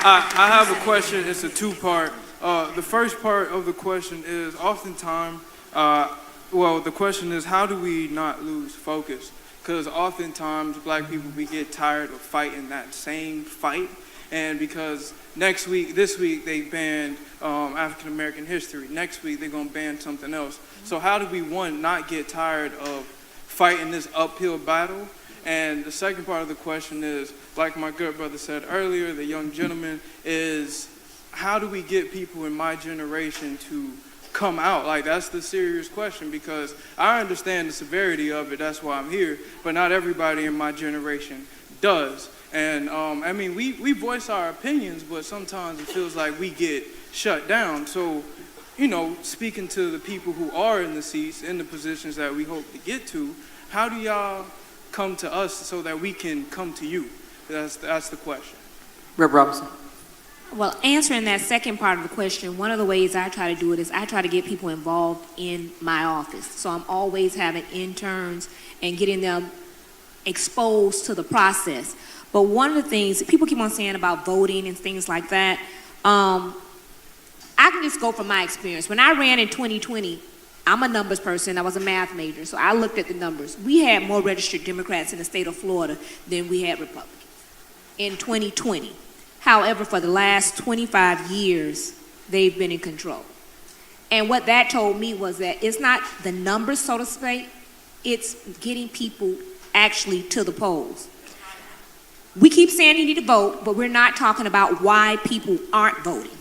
I have a question. It's a two-part. The first part of the question is oftentimes, the question is, how do we not lose focus? Because oftentimes black people, we get tired of fighting that same fight. And because this week they banned African American history. Next week they're gonna ban something else. So how do we, one, not get tired of fighting this uphill battle? And the second part of the question is, like my good brother said earlier, the young gentleman, is how do we get people in my generation to come out? Like, that's the serious question, because I understand the severity of it, that's why I'm here, but not everybody in my generation does. And I mean, we voice our opinions, but sometimes it feels like we get shut down. So, you know, speaking to the people who are in the seats, in the positions that we hope to get to, how do y'all come to us so that we can come to you? That's the question. Rep. Robinson. Well, answering that second part of the question, one of the ways I try to do it is I try to get people involved in my office. So I'm always having interns and getting them exposed to the process. But one of the things, people keep on saying about voting and things like that, I can just go from my experience. When I ran in 2020, I'm a numbers person, I was a math major, so I looked at the numbers. We had more registered Democrats in the state of Florida than we had Republicans in 2020. However, for the last 25 years, they've been in control. And what that told me was that it's not the numbers, so to speak, it's getting people actually to the polls. We keep saying you need to vote, but we're not talking about why people aren't voting.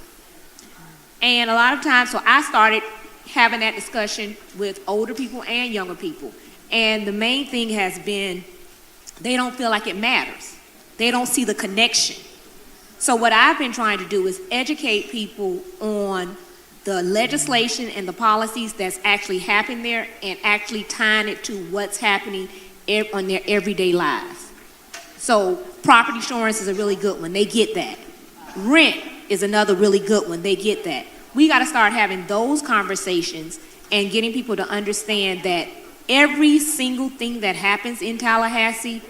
And a lot of times, so I started having that discussion with older people and younger people. And the main thing has been, they don't feel like it matters. They don't see the connection. So what I've been trying to do is educate people on the legislation and the policies that's actually happening there and actually tying it to what's happening on their everyday lives. So property insurance is a really good one. They get that. Rent is another really good one. They get that. we got to start having those conversations and getting people to understand that every single thing that happens in Tallahassee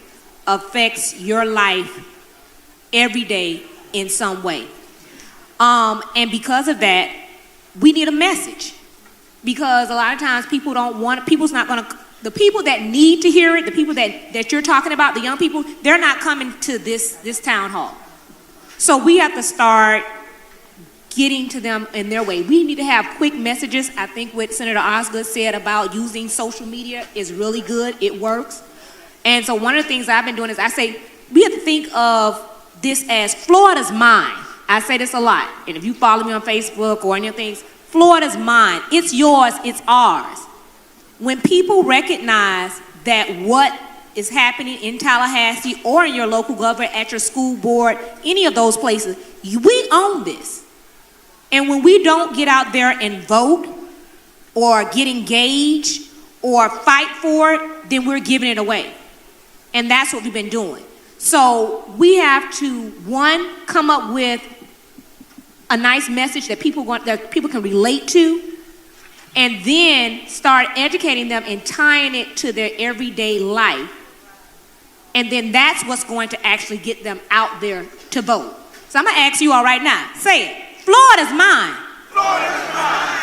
affects your life every day in some way. And because of that, we need a message. Because a lot of times people don't want, people's not going to, the people that need to hear it, the people that you're talking about, the young people, they're not coming to this town hall. So we have to start getting to them in their way. We need to have quick messages. I think what Senator Osgood said about using social media is really good. It works. And so one of the things I've been doing is I say, we have to think of this as Florida's mine. I say this a lot. And if you follow me on Facebook or any of things, Florida's mine. It's yours, it's ours. When people recognize that what is happening in Tallahassee or in your local government, at your school board, any of those places, we own this. And when we don't get out there and vote or get engaged or fight for it, then we're giving it away. And that's what we've been doing. So we have to, one, come up with a nice message that people can relate to, and then start educating them and tying it to their everyday life. And then that's what's going to actually get them out there to vote. So I'm gonna ask you all right now, say it. Florida's mine. Florida's mine.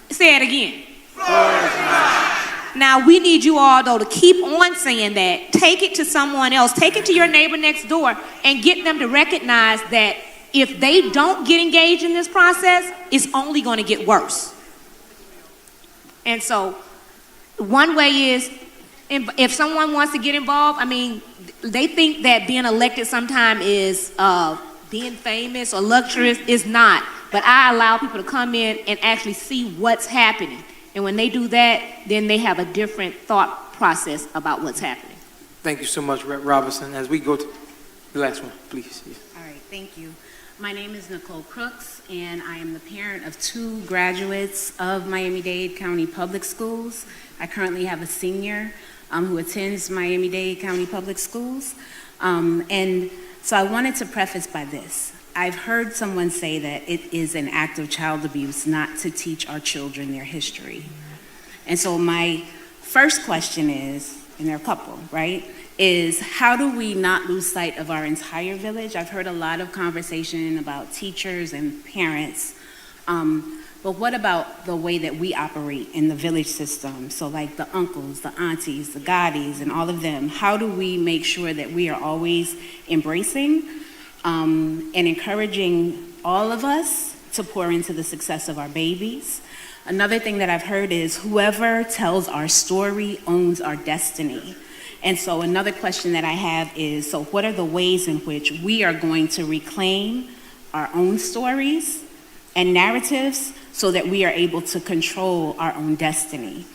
Say it again. Florida's mine. Now we need you all though to keep on saying that. Take it to someone else. Take it to your neighbor next door and get them to recognize that if they don't get engaged in this process, it's only going to get worse. And so one way is, if someone wants to get involved, I mean, they think that being elected sometime is being famous or luxurious. Is not. But I allow people to come in and actually see what's happening. And when they do that, then they have a different thought process about what's happening. Thank you so much, Rep. Robinson. As we go to the last one, please. All right, thank you. My name is Nicole Crooks, and I am the parent of 2 graduates of Miami-Dade County Public Schools. I currently have a senior who attends Miami-Dade County Public Schools. And so I wanted to preface by this. I've heard someone say that it is an act of child abuse not to teach our children their history. And so my first question is, and there are a couple, right, is how do we not lose sight of our entire village? I've heard a lot of conversation about teachers and parents, but what about the way that we operate in the village system? So like the uncles, the aunties, the goddies, and all of them, how do we make sure that we are always embracing and encouraging all of us to pour into the success of our babies? Another thing that I've heard is whoever tells our story owns our destiny. And so another question that I have is, so what are the ways in which we are going to reclaim our own stories and narratives so that we are able to control our own destiny?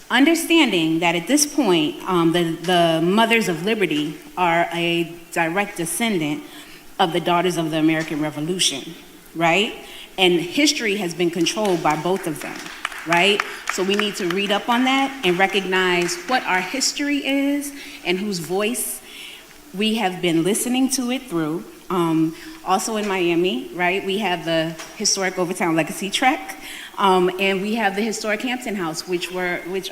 Understanding that at this point, the Mothers of Liberty are a direct descendant of the Daughters of the American Revolution, right? And history has been controlled by both of them, right? So we need to read up on that and recognize what our history is and whose voice we have been listening to it through. Also in Miami, right, we have the historic Overtown Legacy Trek, and we have the historic Hampton House, which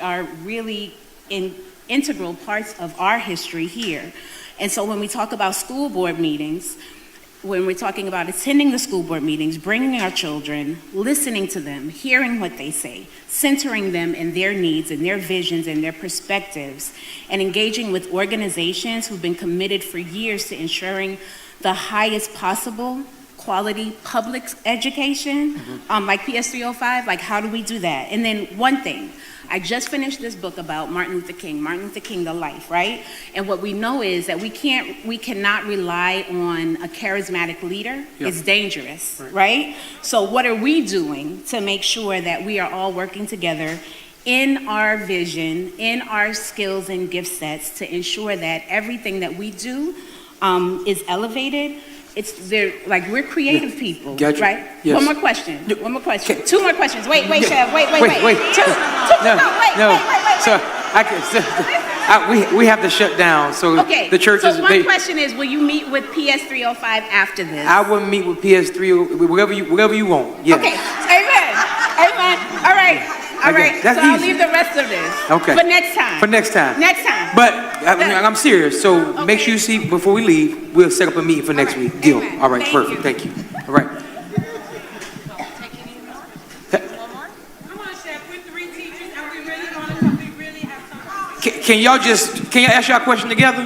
are really integral parts of our history here. And so when we talk about school board meetings, when we're talking about attending the school board meetings, bringing our children, listening to them, hearing what they say, centering them in their needs and their visions and their perspectives, and engaging with organizations who've been committed for years to ensuring the highest possible quality public education, like PS 305, like how do we do that? And then one thing, I just finished this book about Martin Luther King, the life, right? And what we know is that we cannot rely on a charismatic leader. Yeah. It's dangerous, right? So what are we doing to make sure that we are all working together in our vision, in our skills and gift sets to ensure that everything that we do is elevated? We're creative people, right? Yes. One more question. 2 more questions. Wait, Chef. Wait. No. So I can. We have to shut down, so Okay, the churches. so one question is, will you meet with PS 305 after this? I will meet with PS3 wherever you want. Yes. Okay, amen, amen. All right, that's so I'll easy. leave the rest of this. Okay. For next time. For next time. Next time. But I'm serious, so make sure you see before we leave. We'll set up a meeting for next week. Deal. Amen. All right, Thank perfect. you. Thank you. All right. Can y'all ask y'all a question together?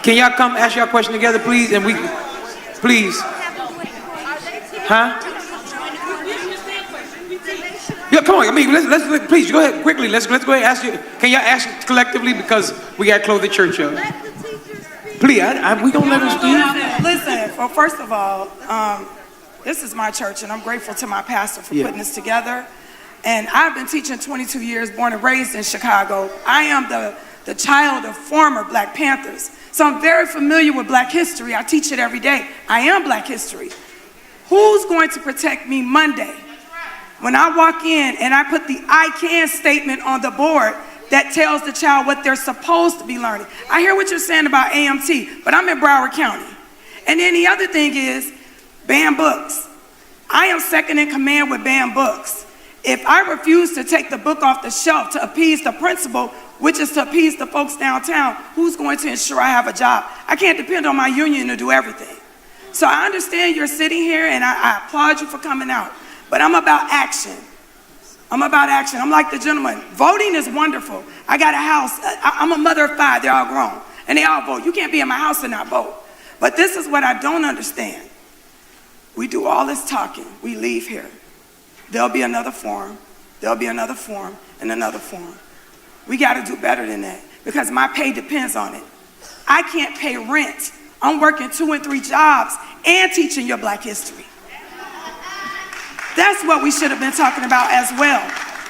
Can y'all come ask y'all a question together, please? And please. Huh? Yeah, come on. I mean, let's please go ahead quickly. Let's go ahead and ask you. Can y'all ask collectively because we got to close the church up? Please, we gonna let them speak. Listen. Well, first of all, this is my church, and I'm grateful to my pastor for putting this together. And I've been teaching 22 years, born and raised in Chicago. I am the child of former Black Panthers. So I'm very familiar with Black history. I teach it every day. I am Black history. Who's going to protect me Monday when I walk in and I put the I can statement on the board that tells the child what they're supposed to be learning? I hear what you're saying about AMT, but I'm in Broward County. And then the other thing is ban books. I am second in command with ban books. If I refuse to take the book off the shelf to appease the principal, which is to appease the folks downtown, who's going to ensure I have a job? I can't depend on my union to do everything. So I understand you're sitting here, and I applaud you for coming out, but I'm about action. I'm about action. I'm like the gentleman. Voting is wonderful. I got a house. I'm a mother of 5. They're all grown, and they all vote. You can't be in my house and not vote. But this is what I don't understand. We do all this talking. We leave here. There'll be another forum. There'll be another forum and another forum. We got to do better than that because my pay depends on it. I can't pay rent. I'm working 2 and 3 jobs and teaching your Black history. That's what we should have been talking about as well.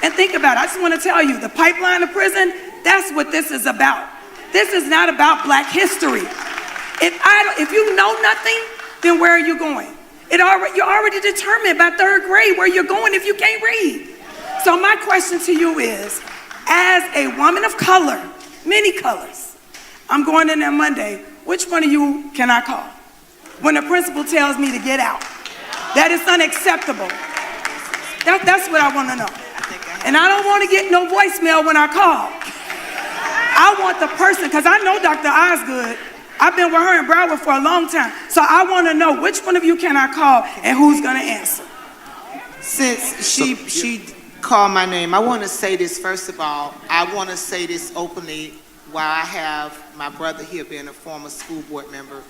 And think about it. I just want to tell you, the pipeline to prison, that's what this is about. This is not about Black history. If you know nothing, then where are you going? You're already determined by 3rd grade where you're going if you can't read. So my question to you is, as a woman of color, many colors, I'm going in there Monday, which one of you can I call? When the principal tells me to get out. That is unacceptable. That's what I want to know. And I don't want to get no voicemail when I call. I want the person, because I know Dr. Osgood. I've been with her in Broward for a long time. So I want to know which one of you can I call and who's going to answer. Since she called my name, I want to say this first of all. I want to say this openly while I have my brother here being a former school board member.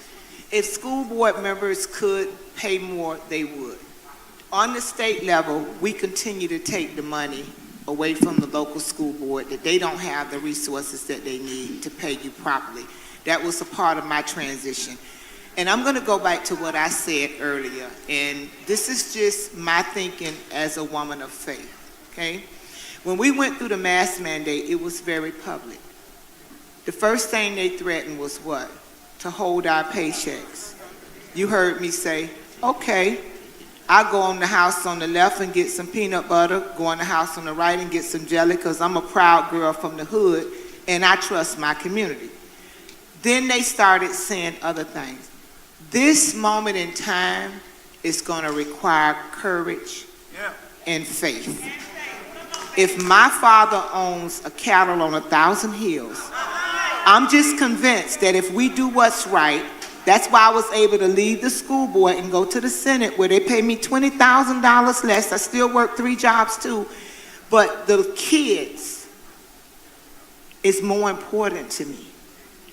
If school board members could pay more, they would. On the state level, we continue to take the money away from the local school board that they don't have the resources that they need to pay you properly. That was a part of my transition. And I'm going to go back to what I said earlier. And this is just my thinking as a woman of faith, okay? When we went through the mask mandate, it was very public. The first thing they threatened was what? To hold our paychecks. You heard me say, okay, I'll go in the house on the left and get some peanut butter, go in the house on the right and get some jelly because I'm a proud girl from the hood and I trust my community. Then they started saying other things. This moment in time is going to require courage and faith. If my father owns a cattle on 1,000 hills, I'm just convinced that if we do what's right, that's why I was able to leave the school board and go to the Senate where they pay me $20,000 less. I still work 3 jobs too. But the kids is more important to me.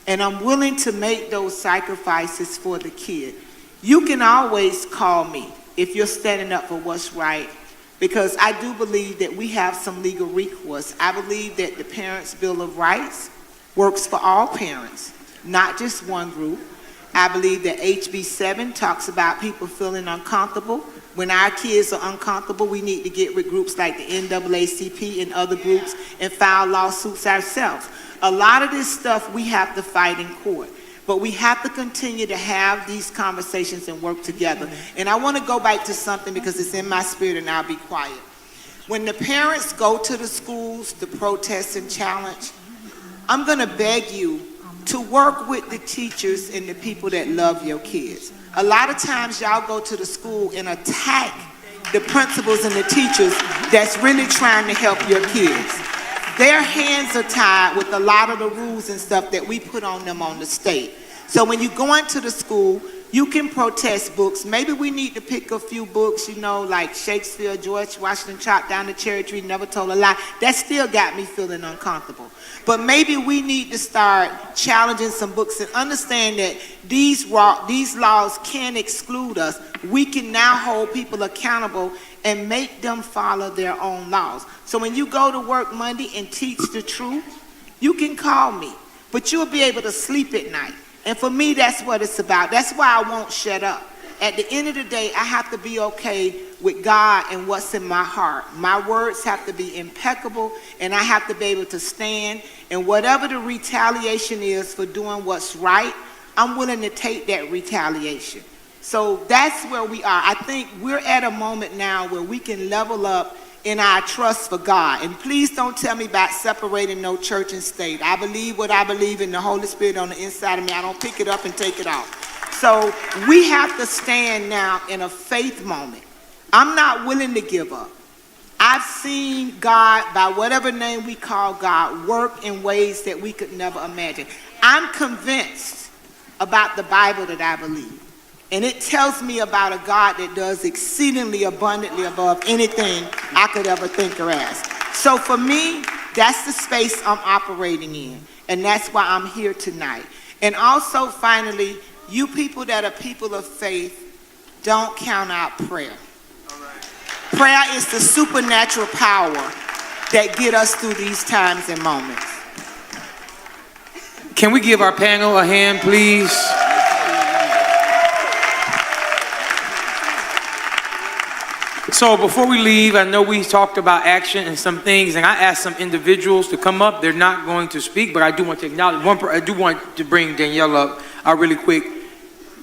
And I'm willing to make those sacrifices for the kid. You can always call me if you're standing up for what's right, because I do believe that we have some legal recourse. I believe that the Parents' Bill of Rights works for all parents, not just one group. I believe that HB 7 talks about people feeling uncomfortable. When our kids are uncomfortable, we need to get with groups like the NAACP and other groups and file lawsuits ourselves. A lot of this stuff we have to fight in court, but we have to continue to have these conversations and work together. And I want to go back to something because it's in my spirit and I'll be quiet. When the parents go to the schools to protest and challenge, I'm gonna beg you to work with the teachers and the people that love your kids. A lot of times y'all go to the school and attack the principals and the teachers that's really trying to help your kids. Their hands are tied with a lot of the rules and stuff that we put on them on the state. So when you go into the school, you can protest books. Maybe we need to pick a few books, you know, like Shakespeare, George Washington chopped down the cherry tree, never told a lie. That still got me feeling uncomfortable. But maybe we need to start challenging some books and understand that these laws can exclude us. We can now hold people accountable and make them follow their own laws. So when you go to work Monday and teach the truth, you can call me, but you'll be able to sleep at night. And for me, that's what it's about. That's why I won't shut up. At the end of the day, I have to be okay with God and what's in my heart. My words have to be impeccable, and I have to be able to stand. And whatever the retaliation is for doing what's right, I'm willing to take that retaliation. So that's where we are. I think we're at a moment now where we can level up in our trust for God. And please don't tell me about separating no church and state. I believe what I believe in the Holy Spirit on the inside of me. I don't pick it up and take it off. So we have to stand now in a faith moment. I'm not willing to give up. I've seen God, by whatever name we call God, work in ways that we could never imagine. I'm convinced about the Bible that I believe. And it tells me about a God that does exceedingly abundantly above anything I could ever think or ask. So for me, that's the space I'm operating in. And that's why I'm here tonight. And also, finally, you people that are people of faith, don't count out prayer. Prayer is the supernatural power that get us through these times and moments. Can we give our panel a hand, please? So before we leave, I know we talked about action and some things, and I asked some individuals to come up. They're not going to speak, but I do want to acknowledge I do want to bring Danielle up really quick.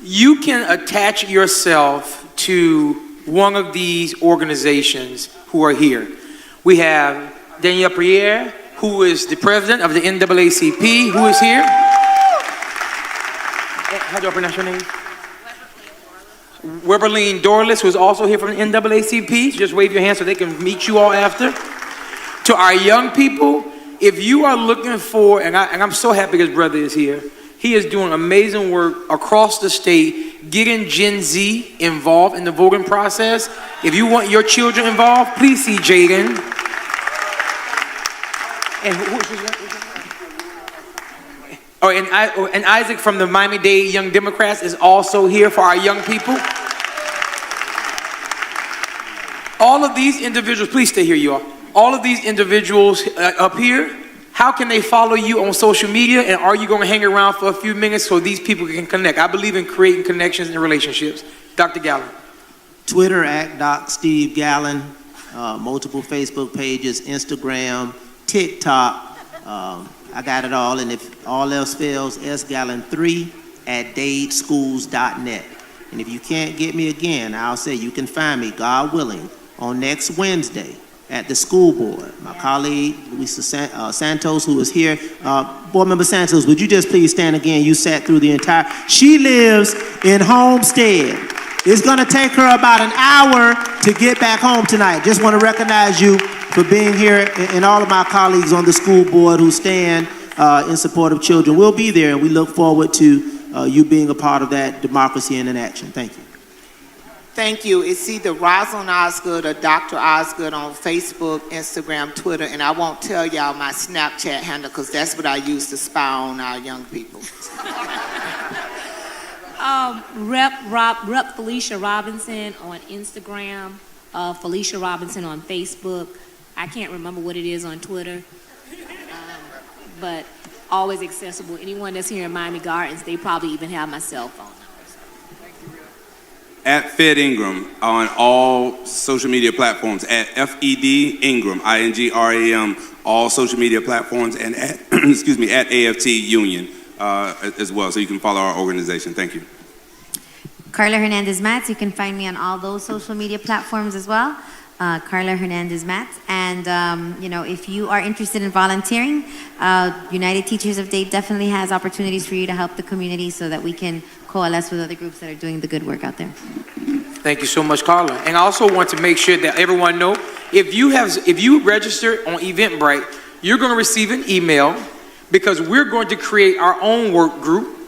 You can attach yourself to one of these organizations who are here. We have Danielle Pierre, who is the president of the NAACP, who is here. How do I pronounce your name? Weberline Dorless, who is also here from the NAACP. Just wave your hand so they can meet you all after. To our young people, if you are looking for, and I'm so happy his brother is here. He is doing amazing work across the state, getting Gen Z involved in the voting process. If you want your children involved, please see Jaden. And Isaac from the Miami-Dade Young Democrats is also here for our young people. All of these individuals, please stay here, you all. All of these individuals up here, how can they follow you on social media? And are you going to hang around for a few minutes so these people can connect? I believe in creating connections and relationships. Dr. Gallen. Twitter at Doc Steve Gallen, multiple Facebook pages, Instagram, TikTok. I got it all, and if all else fails, sgallen3 at dadeschools.net. And if you can't get me again, I'll say you can find me, God willing, on next Wednesday at the school board. My colleague, Luisa Santos, who is here. Board Member Santos, would you just please stand again? You sat through the entire... She lives in Homestead. It's going to take her about an hour to get back home tonight. Just want to recognize you for being here, and all of my colleagues on the school board who stand in support of children. We'll be there, and we look forward to you being a part of that democracy in action. Thank you. Thank you. It's either Rosalind Osgood or Dr. Osgood on Facebook, Instagram, Twitter, and I won't tell y'all my Snapchat handle because that's what I use to spy on our young people. Rep Felicia Robinson on Instagram, Felicia Robinson on Facebook. I can't remember what it is on Twitter, but always accessible. Anyone that's here in Miami Gardens, they probably even have my cell phone number. At Fed Ingram on all social media platforms, at FED Ingram, INGRAM, all social media platforms, and at, excuse me, at AFT Union as well, so you can follow our organization. Thank you. Carla Hernandez Matz, you can find me on all those social media platforms as well. Carla Hernandez Matz. And, if you are interested in volunteering, United Teachers of Dade definitely has opportunities for you to help the community so that we can coalesce with other groups that are doing the good work out there. Thank you so much, Carla. And I also want to make sure that everyone know, if you register on Eventbrite, you're going to receive an email because we're going to create our own work group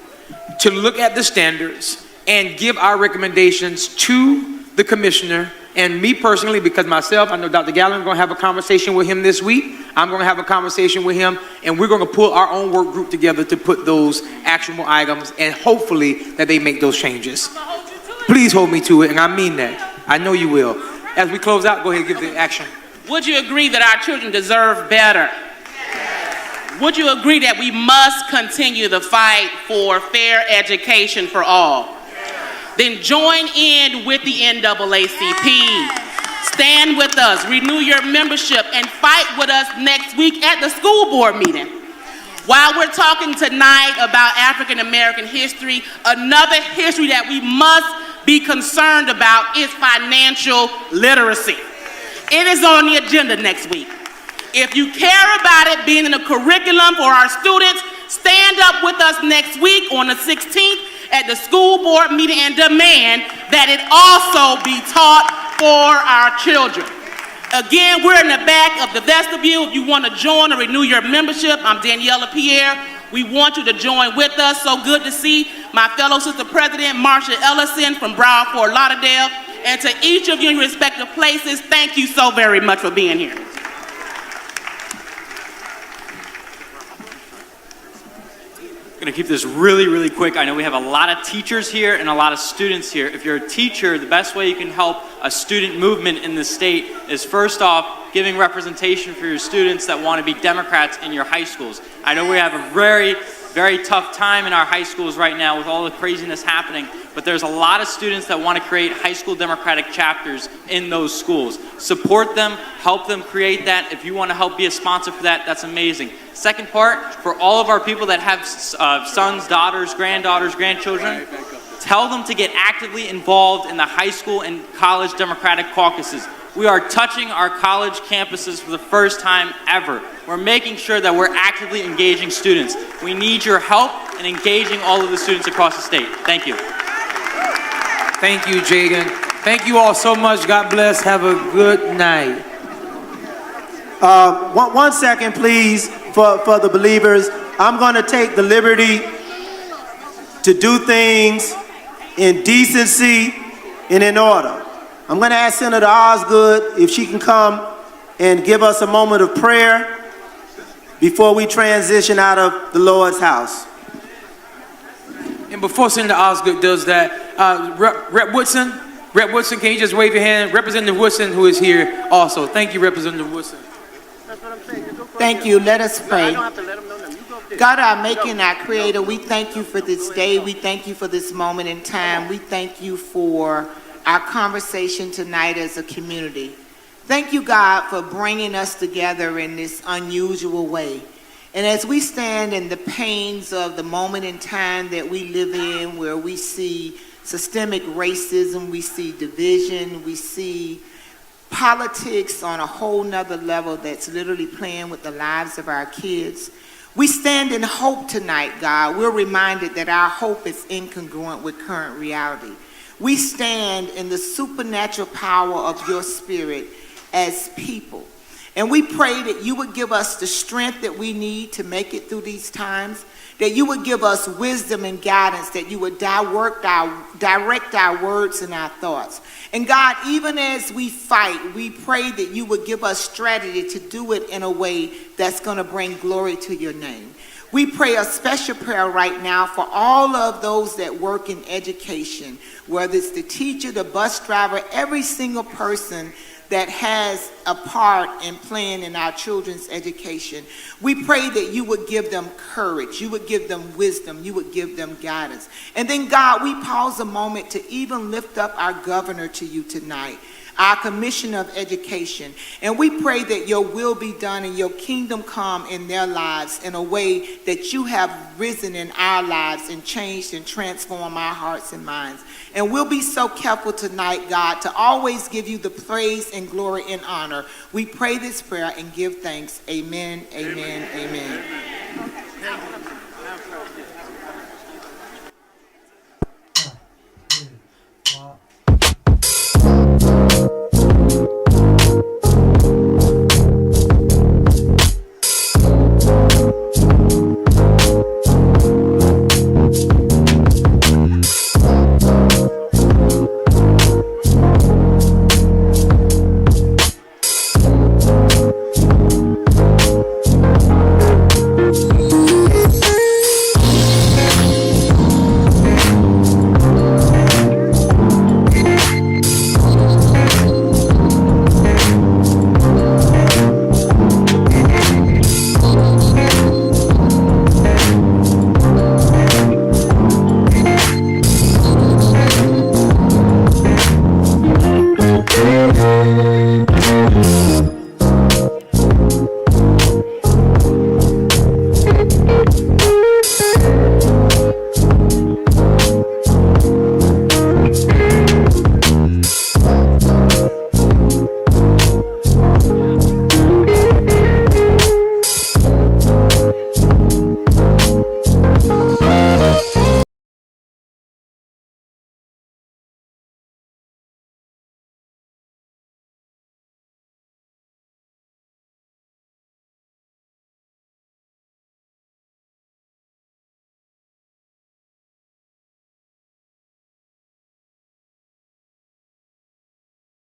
to look at the standards and give our recommendations to the commissioner. And me personally, because myself, I know Dr. Gallen is going to have a conversation with him this week. I'm going to have a conversation with him, and we're going to pull our own work group together to put those actionable items, and hopefully that they make those changes. Please hold me to it, and I mean that. I know you will. As we close out, go ahead and give the action. Would you agree that our children deserve better? Would you agree that we must continue the fight for fair education for all? Then join in with the NAACP. Stand with us, renew your membership, and fight with us next week at the school board meeting. While we're talking tonight about African American history, another history that we must be concerned about is financial literacy. It is on the agenda next week. If you care about it being in the curriculum for our students, stand up with us next week on the 16th at the school board meeting and demand that it also be taught for our children. Again, we're in the back of the vestibule. If you want to join or renew your membership, I'm Daniela Pierre. We want you to join with us. So good to see my fellow sister president, Marsha Ellison from Broward, Fort Lauderdale. And to each of you in your respective places, thank you so very much for being here. Going to keep this really, really quick. I know we have a lot of teachers here and a lot of students here. If you're a teacher, the best way you can help a student movement in the state is first off, giving representation for your students that want to be Democrats in your high schools. I know we have a very, very tough time in our high schools right now with all the craziness happening, but there's a lot of students that want to create high school Democratic chapters in those schools. Support them, help them create that. If you want to help be a sponsor for that, that's amazing. Second part, for all of our people that have sons, daughters, granddaughters, grandchildren, tell them to get actively involved in the high school and college Democratic caucuses. We are touching our college campuses for the first time ever. We're making sure that we're actively engaging students. We need your help in engaging all of the students across the state. Thank you. Thank you, Jaden. Thank you all so much. God bless. Have a good night. 1 second, please, for the believers. I'm going to take the liberty to do things in decency and in order. I'm going to ask Senator Osgood if she can come and give us a moment of prayer before we transition out of the Lord's house. And before Senator Osgood does that, Rep. Woodson, can you just wave your hand? Representative Woodson, who is here also. Thank you, Representative Woodson. Thank you. Let us pray. God, our Maker and our Creator, we thank you for this day. We thank you for this moment in time. We thank you for our conversation tonight as a community. Thank you, God, for bringing us together in this unusual way. And as we stand in the pains of the moment in time that we live in, where we see systemic racism, we see division, we see politics on a whole nother level that's literally playing with the lives of our kids, we stand in hope tonight, God. We're reminded that our hope is incongruent with current reality. We stand in the supernatural power of your spirit as people. And we pray that you would give us the strength that we need to make it through these times, that you would give us wisdom and guidance, that you would direct our words and our thoughts. And God, even as we fight, we pray that you would give us strategy to do it in a way that's going to bring glory to your name. We pray a special prayer right now for all of those that work in education, whether it's the teacher, the bus driver, every single person that has a part in playing in our children's education. We pray that you would give them courage, you would give them wisdom, you would give them guidance. And then God, we pause a moment to even lift up our governor to you tonight. our Commissioner of Education. And we pray that your will be done and your kingdom come in their lives in a way that you have risen in our lives and changed and transformed our hearts and minds. And we'll be so careful tonight, God, to always give you the praise and glory and honor. We pray this prayer and give thanks. Amen, amen, amen.